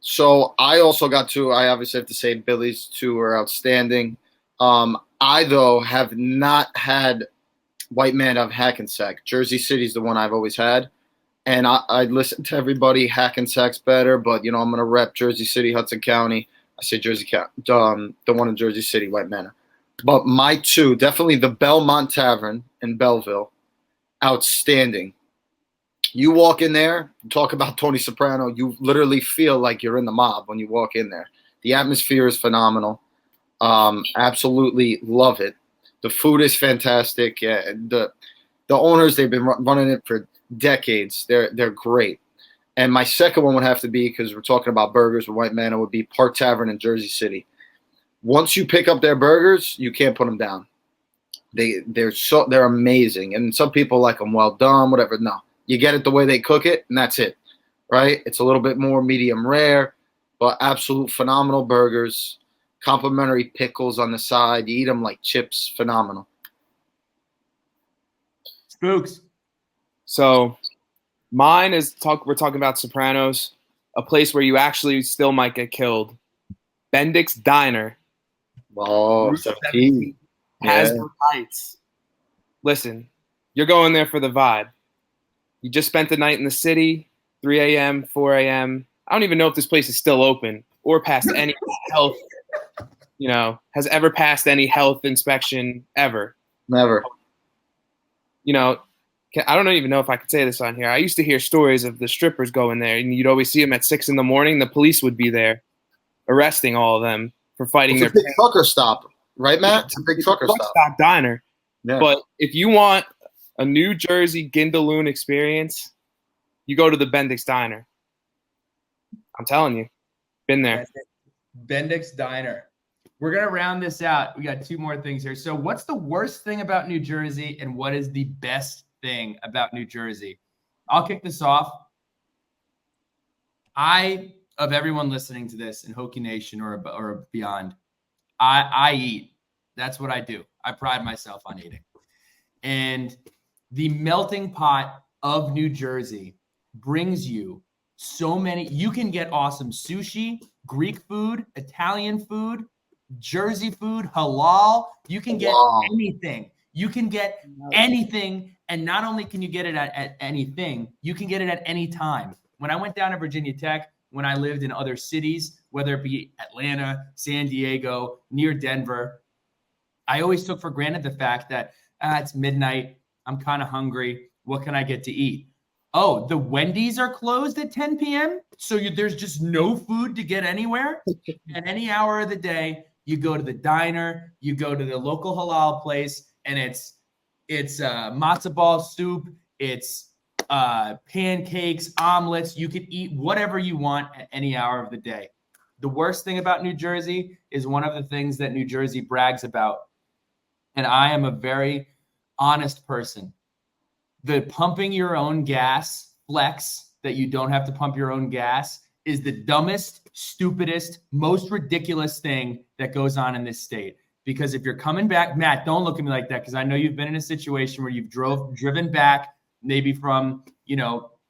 So I also got 2. I obviously have to say Billy's 2 are outstanding. I, though, have not had White Man of Hackensack. Jersey City's the one I've always had. And I listen to everybody. Hackensack's better, but, I'm going to rep Jersey City, Hudson County. I say Jersey County, the one in Jersey City, White Manor. But my 2, definitely the Belmont Tavern in Belleville, outstanding. You walk in there, talk about Tony Soprano, you literally feel like you're in the mob when you walk in there. The atmosphere is phenomenal. Absolutely love it. The food is fantastic. The owners, they've been running it for decades. They're great. And my second one would have to be, because we're talking about burgers with White Man, it would be Park Tavern in Jersey City. Once you pick up their burgers, you can't put them down. They're amazing. And some people like them well done, whatever. No, you get it the way they cook it, and that's it, right? It's a little bit more medium rare, but absolute phenomenal burgers. Complimentary pickles on the side. You eat them like chips. Phenomenal. Spooks. So mine is we're talking about Sopranos, a place where you actually still might get killed. Bendix Diner. Oh, 17. Hasbro Heights. Listen, you're going there for the vibe. You just spent the night in the city, 3 a.m., 4 a.m. I don't even know if this place is still open or past any health, has ever passed any health inspection ever. Never. I don't even know if I could say this on here. I used to hear stories of the strippers going there, and you'd always see them at 6 a.m. The police would be there, arresting all of them for fighting It's a big trucker stop, right, Matt? It's a big trucker stop. Diner. Yeah. But if you want a New Jersey Gindaloon experience, you go to the Bendix Diner. I'm telling you, been there. Bendix Diner. We're going to round this out. We got 2 more things here. So what's the worst thing about New Jersey, and what is the best thing about New Jersey? I'll kick this off. Of everyone listening to this in Hokie Nation or beyond, I eat. That's what I do. I pride myself on eating. And the melting pot of New Jersey brings you so many. You can get awesome sushi, Greek food, Italian food, Jersey food, halal. You can get anything. You can get anything. And not only can you get it at anything, you can get it at any time. When I went down to Virginia Tech, when I lived in other cities, whether it be Atlanta, San Diego, near Denver, I always took for granted the fact that it's midnight. I'm kind of hungry. What can I get to eat? Oh, the Wendy's are closed at 10 p.m. So there's just no food to get anywhere. At any hour of the day, you go to the diner, you go to the local halal place, and it's matzo ball soup, it's pancakes, omelets. You can eat whatever you want at any hour of the day. The worst thing about New Jersey is one of the things that New Jersey brags about, and I am a very honest person. The pumping your own gas flex that you don't have to pump your own gas is the dumbest, stupidest, most ridiculous thing that goes on in this state. Because if you're coming back, Matt, don't look at me like that, because I know you've been in a situation where you've driven back maybe from,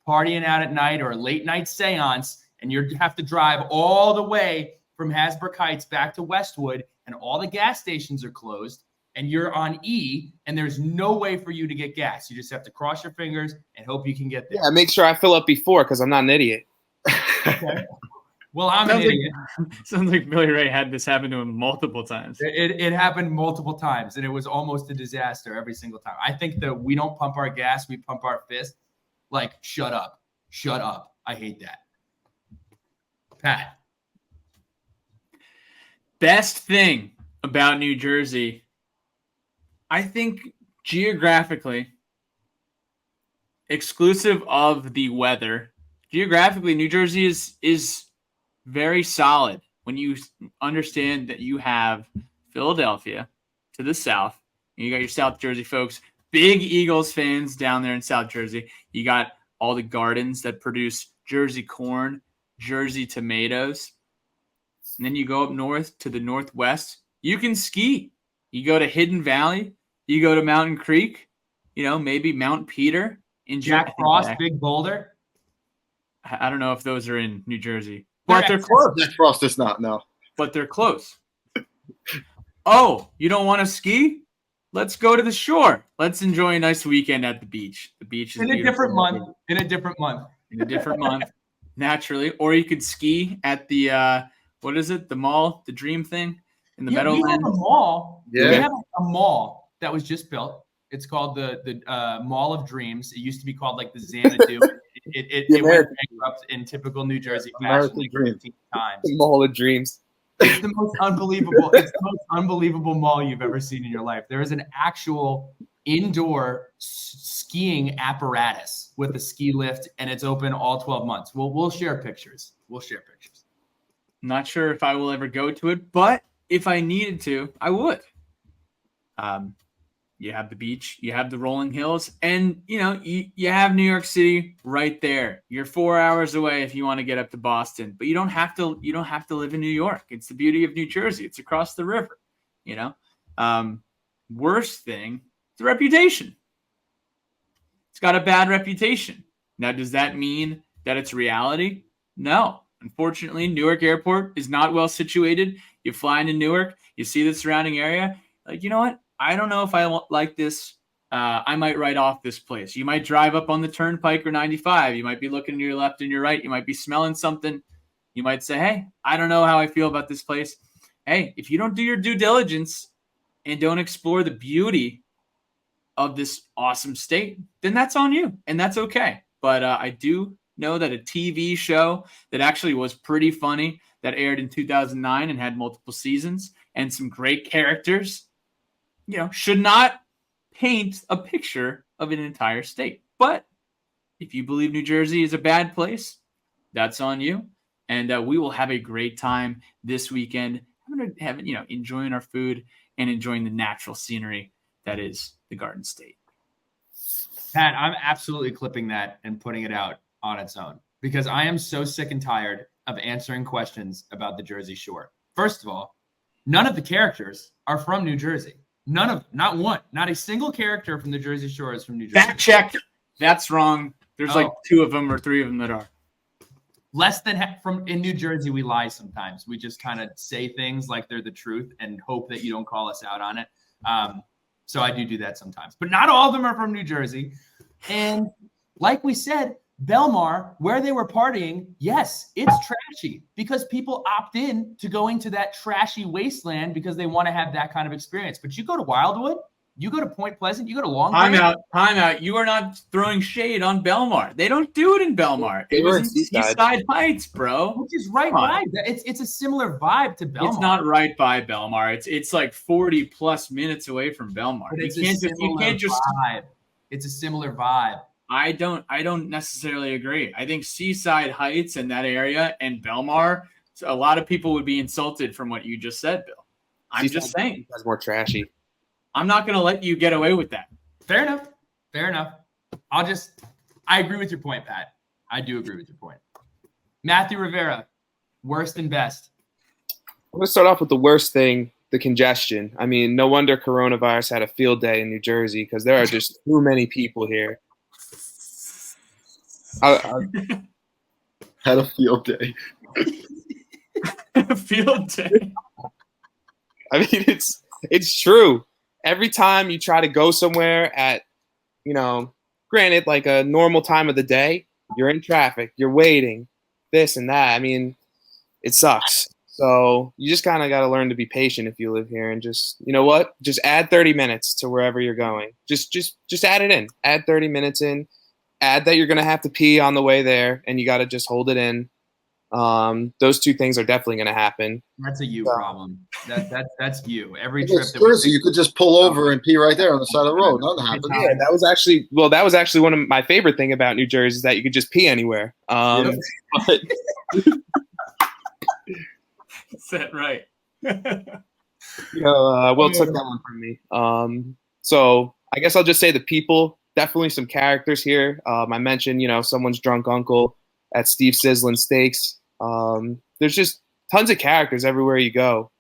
partying out at night or a late night seance, and you have to drive all the way from Hasbrook Heights back to Westwood, and all the gas stations are closed, and you're on E, and there's no way for you to get gas. You just have to cross your fingers and hope you can get there. Yeah, make sure I fill up before, because I'm not an idiot. Okay. Well, I'm an idiot. Sounds like Billy Ray had this happen to him multiple times. It happened multiple times, and it was almost a disaster every single time. I think that we don't pump our gas, we pump our fist. Like, shut up. Shut up. I hate that. Pat. Best thing about New Jersey, I think geographically, exclusive of the weather, geographically, New Jersey is very solid when you understand that you have Philadelphia to the south. And you got your South Jersey folks, big Eagles fans down there in South Jersey. You got all the gardens that produce Jersey corn, Jersey tomatoes. And then you go up north to the northwest. You can ski. You go to Hidden Valley. You go to Mountain Creek. Maybe Mount Peter. Jack Frost, Big Boulder. I don't know if those are in New Jersey. But they're close. Jack Frost is not, no. But they're close. Oh, you don't want to ski? Let's go to the shore. Let's enjoy a nice weekend at the beach. The beach is in a different month. In a different month, naturally. Or you could ski at the what is it? The mall, the Dream thing in the Meadowlands. We have a mall. Yeah. We have a mall that was just built. It's called the Mall of Dreams. It used to be called like the Xanadu. It went bankrupt in typical New Jersey fashion like 15 times. The Mall of Dreams. It's the most unbelievable mall you've ever seen in your life. There is an actual indoor skiing apparatus with a ski lift, and it's open all 12 months. We'll share pictures. Not sure if I will ever go to it, but if I needed to, I would. You have the beach, you have the rolling hills, and you have New York City right there. You're 4 hours away if you want to get up to Boston, but you don't have to live in New York. It's the beauty of New Jersey. It's across the river. Worst thing, the reputation. It's got a bad reputation. Now, does that mean that it's reality? No. Unfortunately, Newark Airport is not well situated. You fly into Newark, you see the surrounding area, like, you know what? I don't know if I like this. I might write off this place. You might drive up on the Turnpike or 95. You might be looking to your left and your right. You might be smelling something. You might say, hey, I don't know how I feel about this place. Hey, if you don't do your due diligence and don't explore the beauty of this awesome state, then that's on you, and that's okay. But I do know that a TV show that actually was pretty funny that aired in 2009 and had multiple seasons and some great characters, should not paint a picture of an entire state. But if you believe New Jersey is a bad place, that's on you. And we will have a great time this weekend, enjoying our food and enjoying the natural scenery that is the Garden State. Pat, I'm absolutely clipping that and putting it out on its own, because I am so sick and tired of answering questions about the Jersey Shore. First of all, None of the characters are from New Jersey. Not one. Not a single character from the Jersey Shore is from New Jersey. Fact check. That's wrong. There's like 2 of them or 3 of them that are. Less than in New Jersey, we lie sometimes. We just kind of say things like they're the truth and hope that you don't call us out on it. So I do that sometimes. But not all of them are from New Jersey. And like we said, Belmar, where they were partying, yes, it's trashy because people opt in to going to that trashy wasteland because they want to have that kind of experience. But you go to Wildwood, you go to Point Pleasant, you go to Long Branch. Time out. You are not throwing shade on Belmar. They don't do it in Belmar. It was in Seaside Heights, bro. Which is right by. It's a similar vibe to Belmar. It's not right by Belmar. It's like 40 plus minutes away from Belmar. But you can't just vibe. It's a similar vibe. I don't necessarily agree. I think Seaside Heights and that area and Belmar, a lot of people would be insulted from what you just said, Bill. I'm just saying. That's more trashy. I'm not going to let you get away with that. Fair enough. I agree with your point, Pat. I do agree with your point. Matthew Rivera, worst and best. I'm going to start off with the worst thing, the congestion. I mean, no wonder coronavirus had a field day in New Jersey because there are just too many people here. Had a field day. Field day. I mean, it's true. Every time you try to go somewhere at, granted, like a normal time of the day, you're in traffic, you're waiting, this and that. I mean, it sucks. So you just kind of got to learn to be patient if you live here and just, you know what? Just add 30 minutes to wherever you're going. Just add it in. Add 30 minutes in. Add that you're going to have to pee on the way there, and you got to just hold it in. Those 2 things are definitely going to happen. That's a you problem. That's you. Every trip that Jersey, you could just pull over and pee right there on the side of the road. Nothing happens. Yeah, that was actually one of my favorite thing about New Jersey is that you could just pee anywhere. But Is that right? Will took that one from me. So I guess I'll just say the people. Definitely some characters here. I mentioned, someone's drunk uncle at Steve Sizzlin Steaks. There's just tons of characters everywhere you go.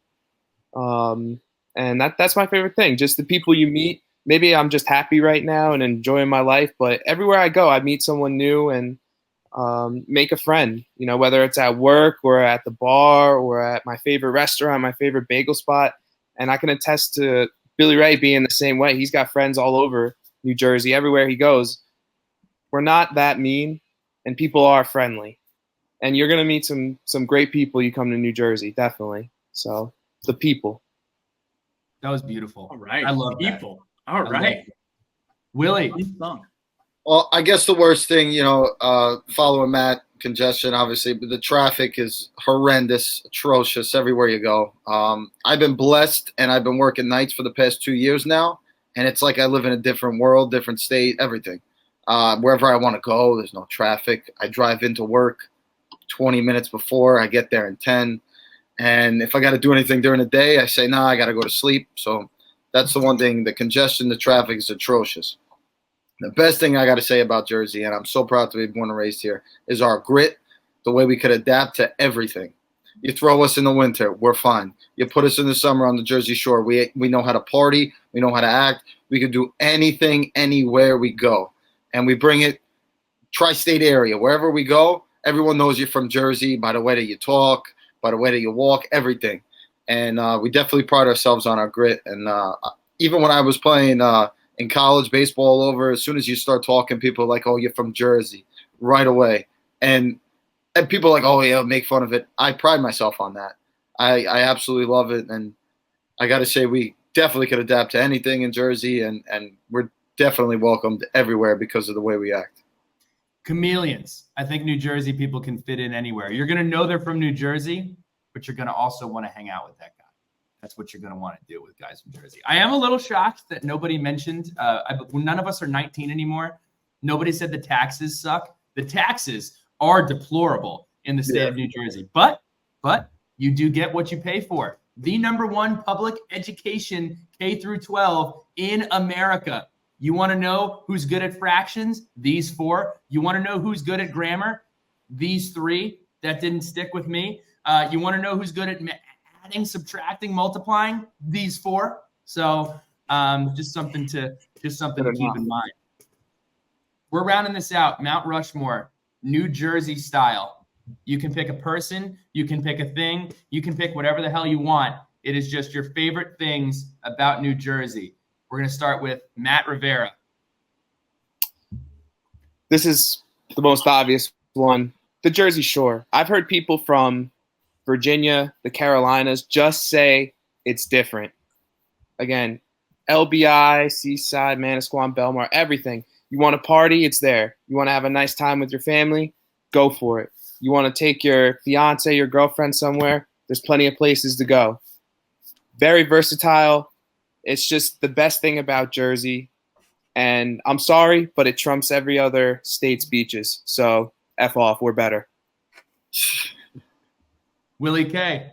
And that's my favorite thing. Just the people you meet. Maybe I'm just happy right now and enjoying my life, but everywhere I go, I meet someone new and make a friend, whether it's at work or at the bar or at my favorite restaurant, my favorite bagel spot. And I can attest to Billy Ray being the same way. He's got friends all over New Jersey, everywhere he goes. We're not that mean, and people are friendly. And you're going to meet some great people you come to New Jersey, definitely. So, the people. That was beautiful. All right. I love people. That. All right. Willie. Well, I guess the worst thing, following Matt, congestion, obviously, but the traffic is horrendous, atrocious everywhere you go. I've been blessed, and I've been working nights for the past 2 years now. And it's like I live in a different world, different state, everything. Wherever I want to go, there's no traffic. I drive into work 20 minutes before. I get there in 10. And if I got to do anything during the day, I say, I got to go to sleep. So that's the one thing. The congestion, the traffic is atrocious. The best thing I got to say about Jersey, and I'm so proud to be born and raised here, is our grit, the way we could adapt to everything. You throw us in the winter, we're fine. You put us in the summer on the Jersey Shore, we know how to party, we know how to act. We can do anything, anywhere we go. And we bring it tri-state area. Wherever we go, everyone knows you're from Jersey by the way that you talk, by the way that you walk, everything. And we definitely pride ourselves on our grit. And even when I was playing in college, baseball all over, as soon as you start talking, people are like, oh, you're from Jersey, right away. And people are like, oh, yeah, make fun of it. I pride myself on that. I absolutely love it. And I got to say, we definitely could adapt to anything in Jersey, and we're definitely welcomed everywhere because of the way we act. Chameleons. I think New Jersey people can fit in anywhere. You're going to know they're from New Jersey, but you're going to also want to hang out with that guy. That's what you're going to want to do with guys from Jersey. I am a little shocked that nobody mentioned, none of us are 19 anymore. Nobody said the taxes suck. The taxes are deplorable in the state of New Jersey, but you do get what you pay for. The #1 public education K through 12 in America. You want to know who's good at fractions? These 4. You want to know who's good at grammar? These 3. That didn't stick with me. You want to know who's good at adding, subtracting, multiplying these four. So just something to keep in mind. We're rounding this out. Mount Rushmore, New Jersey style. You can pick a person, you can pick a thing, you can pick whatever the hell you want. It is just your favorite things about New Jersey. We're going to start with Matt Rivera. This is the most obvious one. The Jersey Shore. I've heard people from Virginia, the Carolinas, just say it's different. Again, LBI, Seaside, Manasquan, Belmar, everything. You want to party, it's there. You want to have a nice time with your family, go for it. You want to take your fiance, your girlfriend somewhere, there's plenty of places to go. Very versatile. It's just the best thing about Jersey. And I'm sorry, but it trumps every other state's beaches. So F off, we're better. Willie K.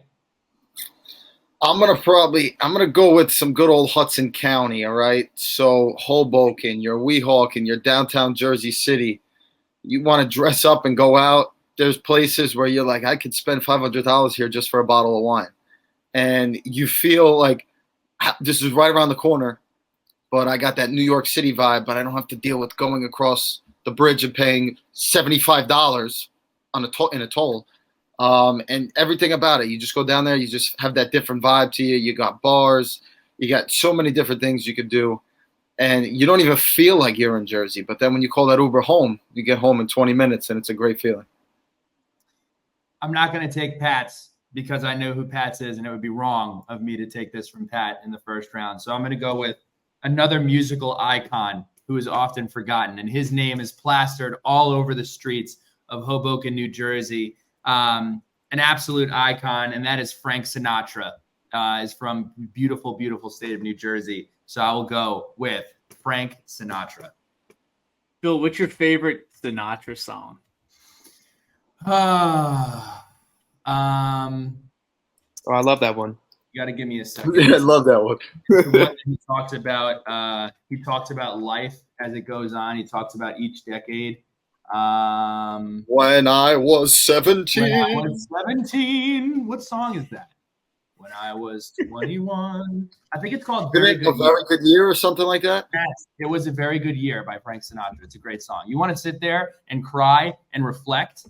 I'm gonna go with some good old Hudson County, all right? So Hoboken, your Weehawken, your downtown Jersey City. You want to dress up and go out, there's places where you're like, I could spend $500 here just for a bottle of wine. And you feel like this is right around the corner, but I got that New York City vibe, but I don't have to deal with going across the bridge and paying $75 on in a toll. And everything about it, you just go down there, you just have that different vibe to you. You got bars, you got so many different things you could do, and you don't even feel like you're in Jersey. But then when you call that Uber home, you get home in 20 minutes, and it's a great feeling. I'm not going to take Pat's because I know who Pat's is, and it would be wrong of me to take this from Pat in the first round. So I'm going to go with another musical icon who is often forgotten, and his name is plastered all over the streets of Hoboken, New Jersey. An absolute icon, and that is Frank Sinatra. Is from beautiful, beautiful state of New Jersey. So I will go with Frank Sinatra. Bill, what's your favorite Sinatra song? Oh, I love that one. You got to give me a second. Yeah, I love that one. He talks about life as it goes on. He talks about each decade. When I was 17. When I was 17. What song is that? When I was 21. I think it's called Very Good Year or something like that. Yes, it was A Very Good Year by Frank Sinatra. It's a great song. You want to sit there and cry and reflect?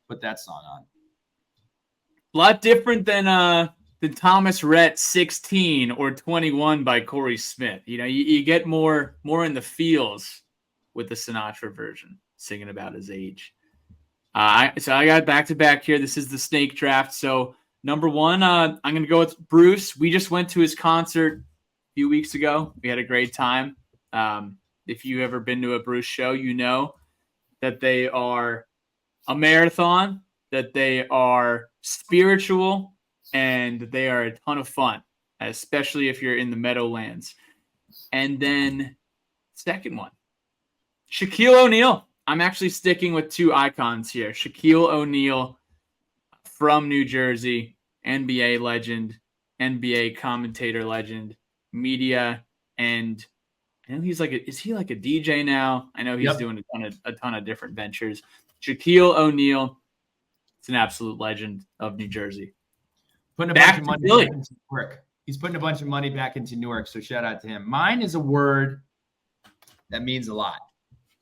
Put that song on. A lot different than the Thomas Rhett 16 or 21 by Corey Smith. You know, you get more in the feels with the Sinatra version, singing about his age. So I got back-to-back here. This is the snake draft. So number one, I'm going to go with Bruce. We just went to his concert a few weeks ago. We had a great time. If you've ever been to a Bruce show, you know that they are a marathon, that they are spiritual, and they are a ton of fun, especially if you're in the Meadowlands. And then second one, Shaquille O'Neal. I'm actually sticking with two icons here. Shaquille O'Neal from New Jersey, NBA legend, NBA commentator legend, media, and I know he's is he like a DJ now? I know he's doing a ton of different ventures. Shaquille O'Neal, it's an absolute legend of New Jersey. Putting a bunch of money back into Newark. He's putting a bunch of money back into Newark, so shout out to him. Mine is a word that means a lot.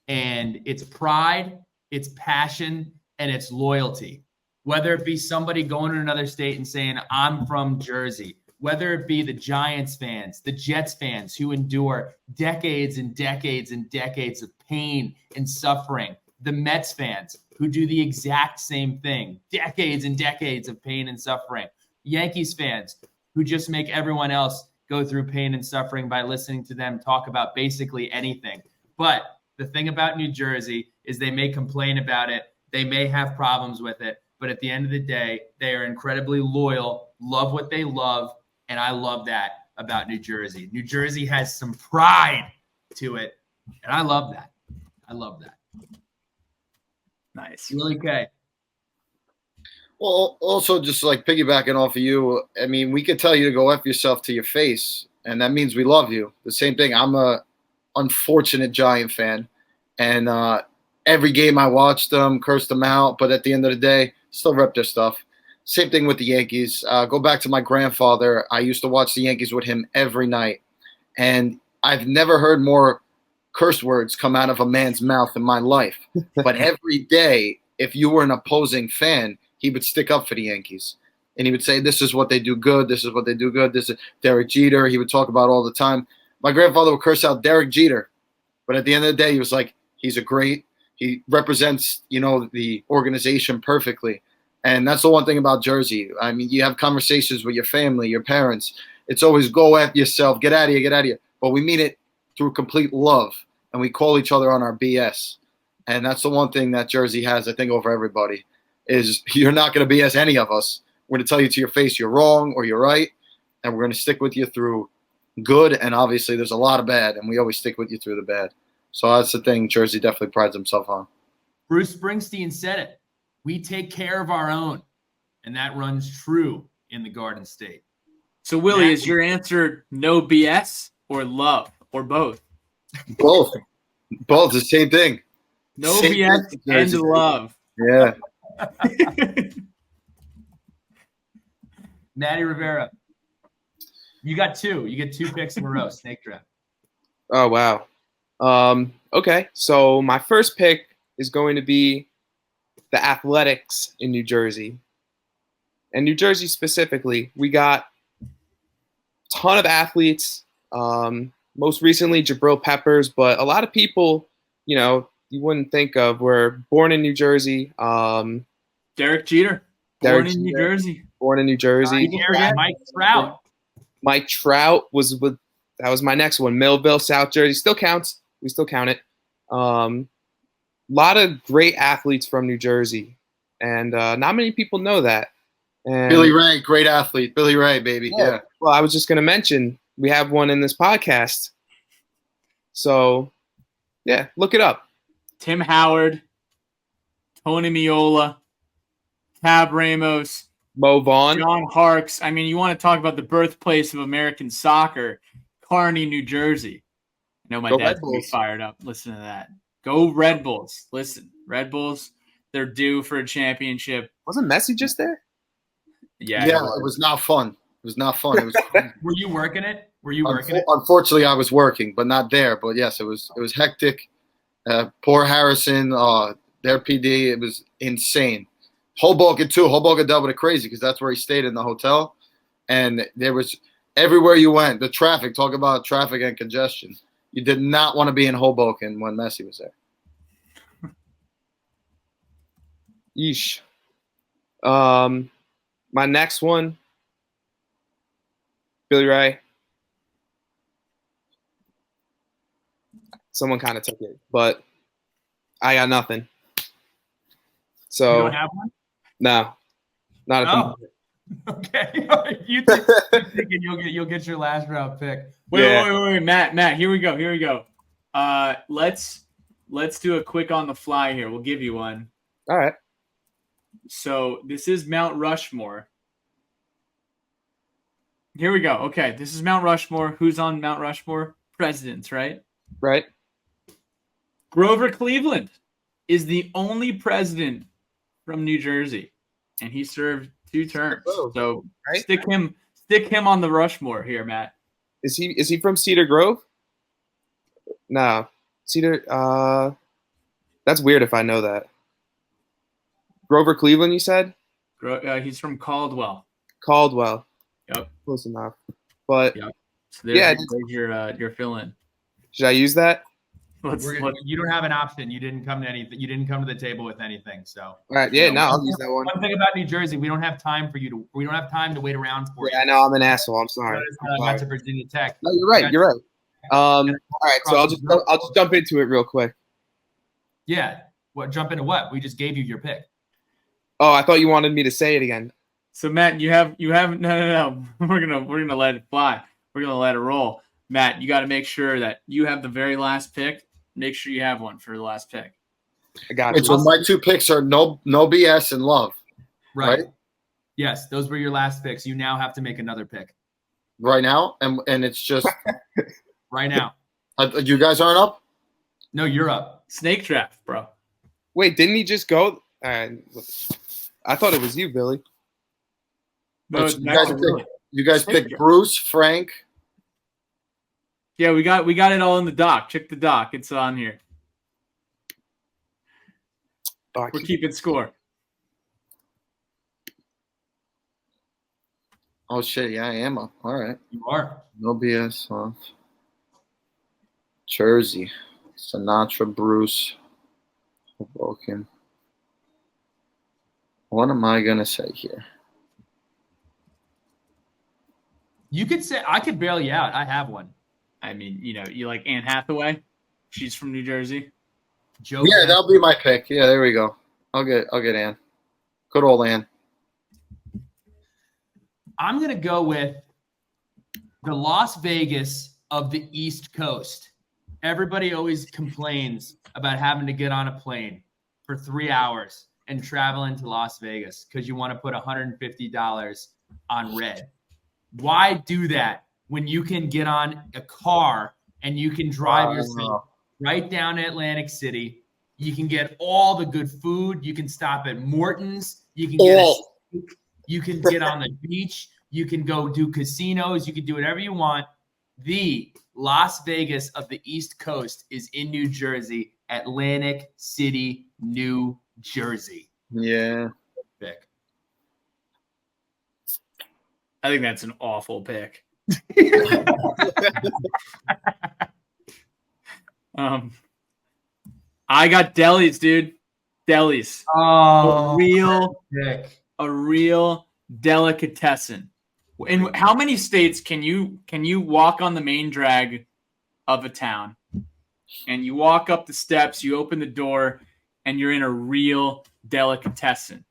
And it's pride, it's passion, and it's loyalty. Whether it be somebody going to another state and saying, I'm from Jersey, whether it be the Giants fans, the Jets fans who endure decades and decades and decades of pain and suffering, the Mets fans who do the exact same thing, decades and decades of pain and suffering, Yankees fans who just make everyone else go through pain and suffering by listening to them talk about basically anything. But the thing about New Jersey is they may complain about it. They may have problems with it. But at the end of the day, they are incredibly loyal, love what they love. And I love that about New Jersey. New Jersey has some pride to it. And I love that. I love that. Nice. Really okay. Well, also just like piggybacking off of you, I mean, we could tell you to go F yourself to your face, and that means we love you. The same thing. I'm a unfortunate Giant fan, and every game I watched them, cursed them out, but at the end of the day, still rep their stuff. Same thing with the Yankees. Go back to my grandfather. I used to watch the Yankees with him every night, and I've never heard more curse words come out of a man's mouth in my life. But every day, if you were an opposing fan, he would stick up for the Yankees. And he would say, this is what they do good. This is what they do good. This is Derek Jeter. He would talk about all the time. My grandfather would curse out Derek Jeter. But at the end of the day, he was like, he represents, the organization perfectly. And that's the one thing about Jersey. I mean, you have conversations with your family, your parents. It's always go at yourself, get out of here, get out of here. But we mean it through complete love, and we call each other on our BS. And that's the one thing that Jersey has, I think, over everybody, is you're not going to BS any of us. We're going to tell you to your face you're wrong or you're right, and we're going to stick with you through good, and obviously there's a lot of bad, and we always stick with you through the bad. So that's the thing Jersey definitely prides himself on. Bruce Springsteen said it. We take care of our own, and that runs true in the Garden State. So, Willie, is your answer no BS or love or both? Both. Both, the same thing. No Same BS thing, and Jersey. love. Yeah. Natty Rivera, you got two. You get 2 picks in a row. Snake draft. Oh, wow. Okay, so my first pick is going to be the Athletics in New Jersey. And New Jersey specifically, we got a ton of athletes. Most recently, Jabril Peppers, but a lot of people, you wouldn't think of were born in New Jersey. Derek Jeter, born in New Jersey. Born in New Jersey. Mike Trout. Mike Trout that was my next one. Millville, South Jersey. Still counts. We still count it. Lot of great athletes from New Jersey. And not many people know that. And Billy Ray, great athlete. Billy Ray, baby. Yeah. Well, I was just going to mention we have one in this podcast. So, yeah, look it up. Tim Howard, Tony Miola, Tab Ramos, Mo Vaughn. John Harkes. I mean, you want to talk about the birthplace of American soccer, Kearney, New Jersey. I know my dad's going to be fired up. Listen to that. Go Red Bulls. Listen, Red Bulls, they're due for a championship. Wasn't Messi just there? Yeah, it was not fun. It was not fun. It was Were you working it? It? Unfortunately, I was working, but not there. But yes, it was hectic. Poor Harrison, their PD, it was insane. Hoboken too. Hoboken dealt with it crazy because that's where he stayed in the hotel, and there was everywhere you went. The traffic. Talk about traffic and congestion. You did not want to be in Hoboken when Messi was there. Yeesh. My next one, Billy Ray. Someone kind of took it, but I got nothing. So You don't have one? No, not at the moment. Okay. You thinking you'll get your last round pick. Wait, Matt. Here we go. Let's do a quick on the fly here. We'll give you one. All right. So this is Mount Rushmore. Here we go. Okay, this is Mount Rushmore. Who's on Mount Rushmore? Presidents, right? Right. Grover Cleveland is the only president from New Jersey, and he served 2 terms. So right. stick him on the Rushmore here, Matt. Is he from Cedar Grove? No, Cedar. That's weird if I know that. Grover Cleveland, you said? He's from Caldwell. Caldwell. Yep. Close enough. But yep. So there's your fill-in. Should I use that? You don't have an option. You didn't come to anything. You didn't come to the table with anything. So all right, yeah, no, I'll use that one. One thing about New Jersey, we don't have time to wait around for you. Yeah, I know I'm an asshole. I'm sorry. Not to Virginia Tech. No, you're right. You're right. All right, so I'll just jump into it real quick. Yeah. What? Jump into what? We just gave you your pick. Oh, I thought you wanted me to say it again. So Matt, you have no. We're gonna let it fly. We're gonna let it roll. Matt, you got to make sure that you have the very last pick. Make sure you have one for the last pick. I got it. So my 2 picks are no BS and love. Right? Yes, those were your last picks. You now have to make another pick. Right now, and it's just right now. You guys aren't up? No, you're up. Snake draft, bro. Wait, didn't he just go? I thought it was you, Billy. No, So you guys Thank pick you. Bruce, Frank. Yeah, we got it all in the doc. Check the doc. It's on here. We're keeping score. Oh shit, yeah, I am up. All right. You are. No BS off. Jersey. Sinatra, Bruce, Hoboken. What am I gonna say here? You could say I could bail you out. I have one. I mean, you like Anne Hathaway. She's from New Jersey. Joe. Yeah, that'll be my pick. Yeah, there we go. I'll get Ann. Good old Ann. I'm gonna go with the Las Vegas of the East Coast. Everybody always complains about having to get on a plane for 3 hours and travel into Las Vegas because you want to put $150 on red. Why do that when you can get on a car and you can drive yourself right down to Atlantic City? You can get all the good food. You can stop at Morton's. You can get a steak. You can get on the beach. You can go do casinos. You can do whatever you want. The Las Vegas of the East Coast is in New Jersey, Atlantic City, New Jersey. Yeah. Pick. I think that's an awful pick. I got delis, dude. Delis. Oh, A real delicatessen. In how many states can you walk on the main drag of a town and you walk up the steps, you open the door, and you're in a real delicatessen?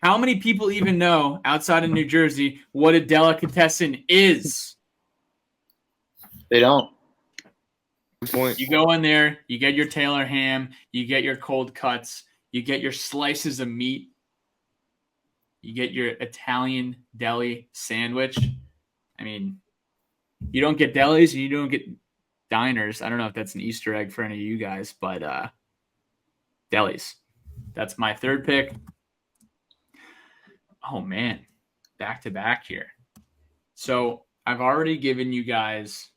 How many people even know outside of New Jersey what a delicatessen is? They don't. Good point. You go in there, you get your Taylor ham, you get your cold cuts, you get your slices of meat, you get your Italian deli sandwich. I mean, you don't get delis and you don't get diners. I don't know if that's an Easter egg for any of you guys, but delis. That's my third pick. Oh, man. Back to back here. So I've already given you guys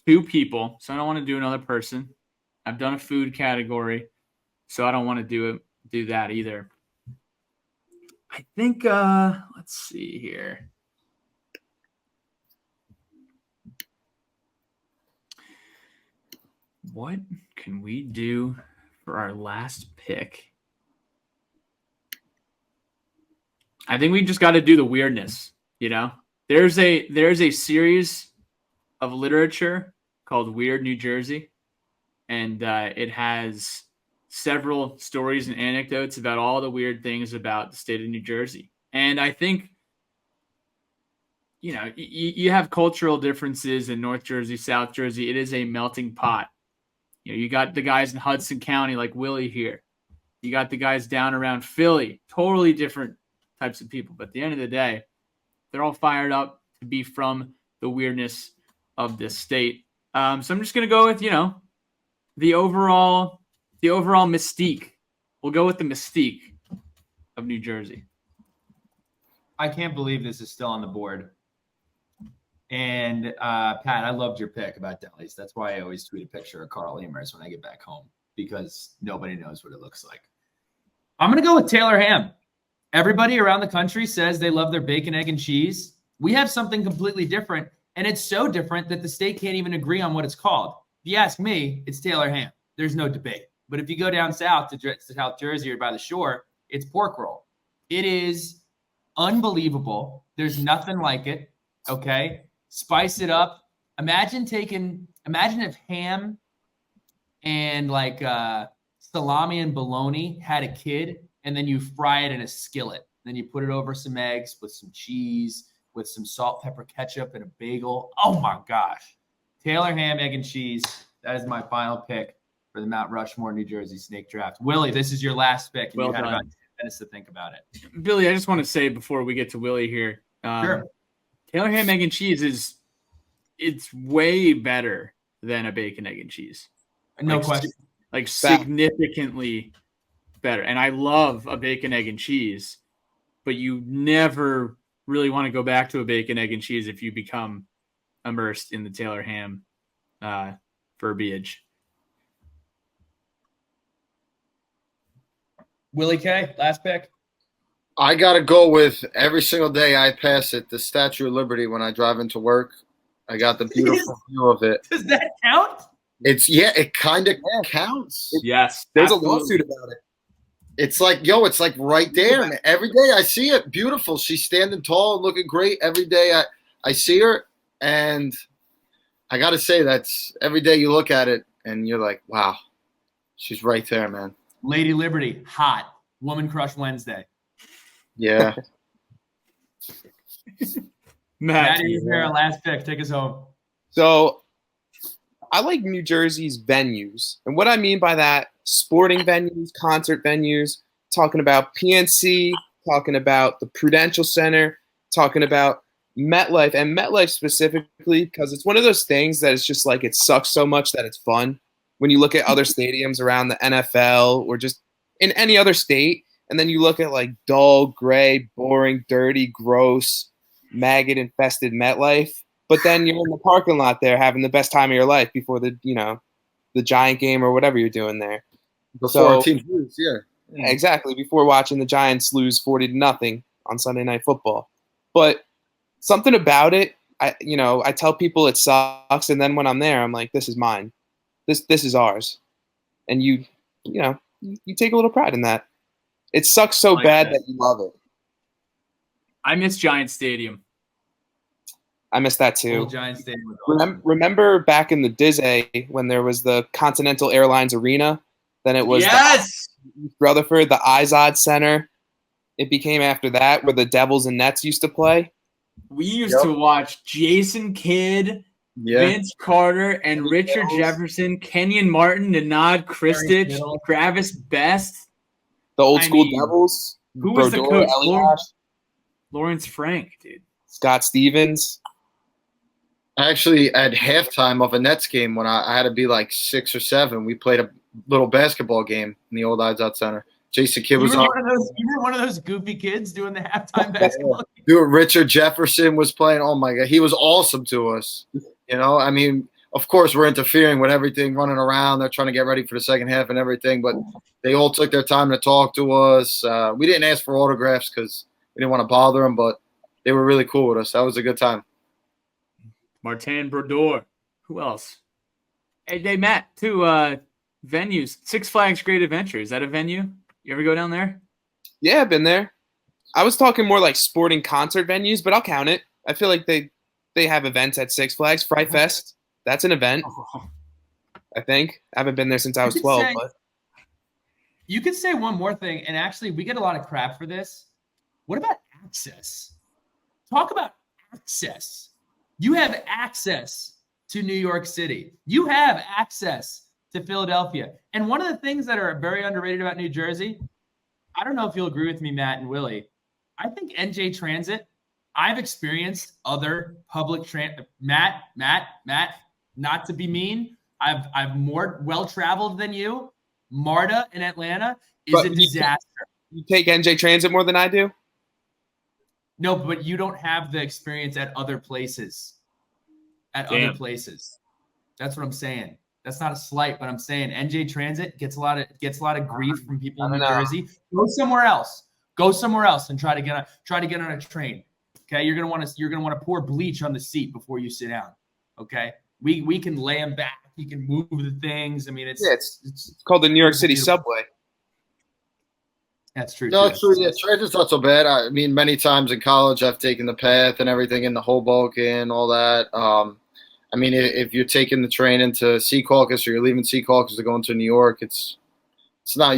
2 people, so I don't want to do another person. I've done a food category, so I don't want to do that either. I think, let's see here. What can we do for our last pick? I think we just got to do the weirdness, There's a series of literature called Weird New Jersey, and it has several stories and anecdotes about all the weird things about the state of New Jersey. And I think, you have cultural differences in North Jersey, South Jersey. It is a melting pot. You got the guys in Hudson County like Willie here. You got the guys down around Philly, totally different types of people. But at the end of the day, they're all fired up to be from the weirdness of this state. So I'm just going to go with, the overall mystique. We'll go with the mystique of New Jersey. I can't believe this is still on the board. And Pat, I loved your pick about delis. That's why I always tweet a picture of Carl Amers when I get back home, because nobody knows what it looks like. I'm going to go with Taylor ham. Everybody around the country says they love their bacon, egg, and cheese. We have something completely different, and it's so different that the state can't even agree on what it's called. If you ask me, it's Taylor ham. There's no debate. But if you go down south to South Jersey or by the shore, it's pork roll. It is unbelievable. There's nothing like it. Okay? Spice it up. Imagine if ham and like salami and bologna had a kid, and then you fry it in a skillet. Then you put it over some eggs with some cheese, with some salt, pepper, ketchup, and a bagel. Oh my gosh. Taylor ham, egg, and cheese. That is my final pick for the Mount Rushmore, New Jersey snake draft. Willie, this is your last pick, and Well you had done. about 10 minutes to think about it. Billy, I just want to say before we get to Willie here, Sure. Taylor ham, egg, and cheese it's way better than a bacon, egg, and cheese. No question. Like significantly better. And I love a bacon, egg, and cheese, but you never really want to go back to a bacon, egg, and cheese if you become immersed in the Taylor ham verbiage. Willie K, last pick. I got to go with every single day I pass it, the Statue of Liberty when I drive into work. I got the beautiful view of it. Does that count? It kind of counts. Yes. There's absolutely. a lawsuit about it. It's like, it's like right there. And every day I see it. Beautiful. She's standing tall, looking great. Every day I see her. And I got to say, that's every day you look at it and you're like, wow, she's right there, man. Lady Liberty, hot. Woman Crush Wednesday. Yeah. Matt, our last pick. Take us home. So I like New Jersey's venues. And what I mean by that, sporting venues, concert venues, talking about PNC, talking about the Prudential Center, talking about MetLife, and MetLife specifically, because it's one of those things that it's just like it sucks so much that it's fun. When you look at other stadiums around the NFL or just in any other state, and then you look at like dull, gray, boring, dirty, gross, maggot-infested MetLife, but then you're in the parking lot there having the best time of your life before the Giant game or whatever you're doing there. Before our team lose, yeah. Exactly, before watching the Giants lose 40-0 on Sunday Night Football. But something about it, I tell people it sucks, and then when I'm there, I'm like, this is mine. This is ours. And you take a little pride in that. It sucks so bad that you love it. I miss Giant Stadium. I miss that too. Old Giant Stadium. Awesome. Remember back in the Disney when there was the Continental Airlines Arena? Then it was Rutherford, the Izod Center. It became after that where the Devils and Nets used to play. We used to watch Jason Kidd, Vince Carter, and Richard Jefferson, Kenyon Martin, Nanad Kristich, Travis Best. The old school Devils. Who was the Brodeur, coach? Lawrence Frank, dude. Scott Stevens. Actually, at halftime of a Nets game when I had to be like 6 or 7, we played a little basketball game in the old Izod Center. Jason Kidd was on. You were one of those goofy kids doing the halftime basketball game. Dude, Richard Jefferson was playing. Oh, my God. He was awesome to us. I mean, of course, we're interfering with everything, running around. They're trying to get ready for the second half and everything, but they all took their time to talk to us. We didn't ask for autographs because we didn't want to bother them, but they were really cool with us. That was a good time. Martin Brodeur. Who else? Hey, Matt, two venues. Six Flags Great Adventure. Is that a venue? You ever go down there? Yeah, I've been there. I was talking more like sporting concert venues, but I'll count it. I feel like they have events at Six Flags. Fright Fest. That's an event. I think. I haven't been there since I was 12. But you could say one more thing, and actually we get a lot of crap for this. What about access? Talk about access. You have access to New York City. You have access to Philadelphia. And one of the things that are very underrated about New Jersey, I don't know if you'll agree with me, Matt and Willie. I think NJ Transit, I've experienced other public transit. Matt, not to be mean, I've more well-traveled than you. MARTA in Atlanta is a disaster. You take NJ Transit more than I do? No, but you don't have the experience at other places. Other places. That's what I'm saying. That's not a slight, but I'm saying NJ Transit gets a lot of grief from people in New Jersey. Go somewhere else. And try to get on a train. Okay, you're gonna want to pour bleach on the seat before you sit down. Okay, we can lay them back. You can move the things. I mean, it's called the New York City subway. That's true. No, it's true. Yeah, Transit's not so bad. I mean, many times in college, I've taken the path and everything in the Hoboken, all that. I mean, if you're taking the train into Secaucus or you're leaving Secaucus to go into New York, it's not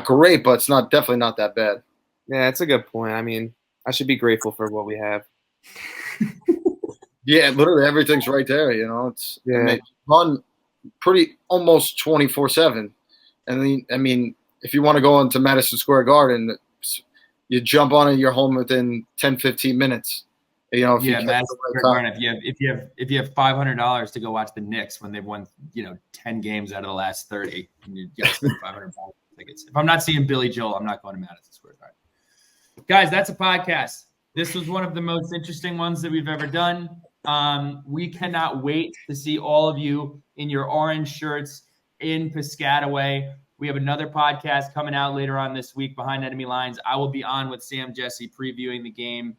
great, but it's definitely not that bad. Yeah, it's a good point. I mean, I should be grateful for what we have. Yeah, literally everything's right there. It's run pretty almost 24/7. And then, I mean, if you want to go into Madison Square Garden, you jump on it, you're home within 10, 15 minutes. If you have $500 to go watch the Knicks when they've won 10 games out of the last 30, and you got $500 tickets. If I'm not seeing Billy Joel, I'm not going to Madison Square Garden. Guys, that's a podcast. This was one of the most interesting ones that we've ever done. We cannot wait to see all of you in your orange shirts in Piscataway. We have another podcast coming out later on this week, Behind Enemy Lines. I will be on with Sam Jesse previewing the game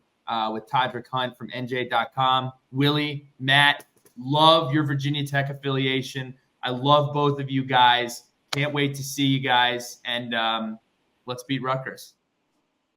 with Todrick Hunt from NJ.com. Willie, Matt, love your Virginia Tech affiliation. I love both of you guys. Can't wait to see you guys. And let's beat Rutgers.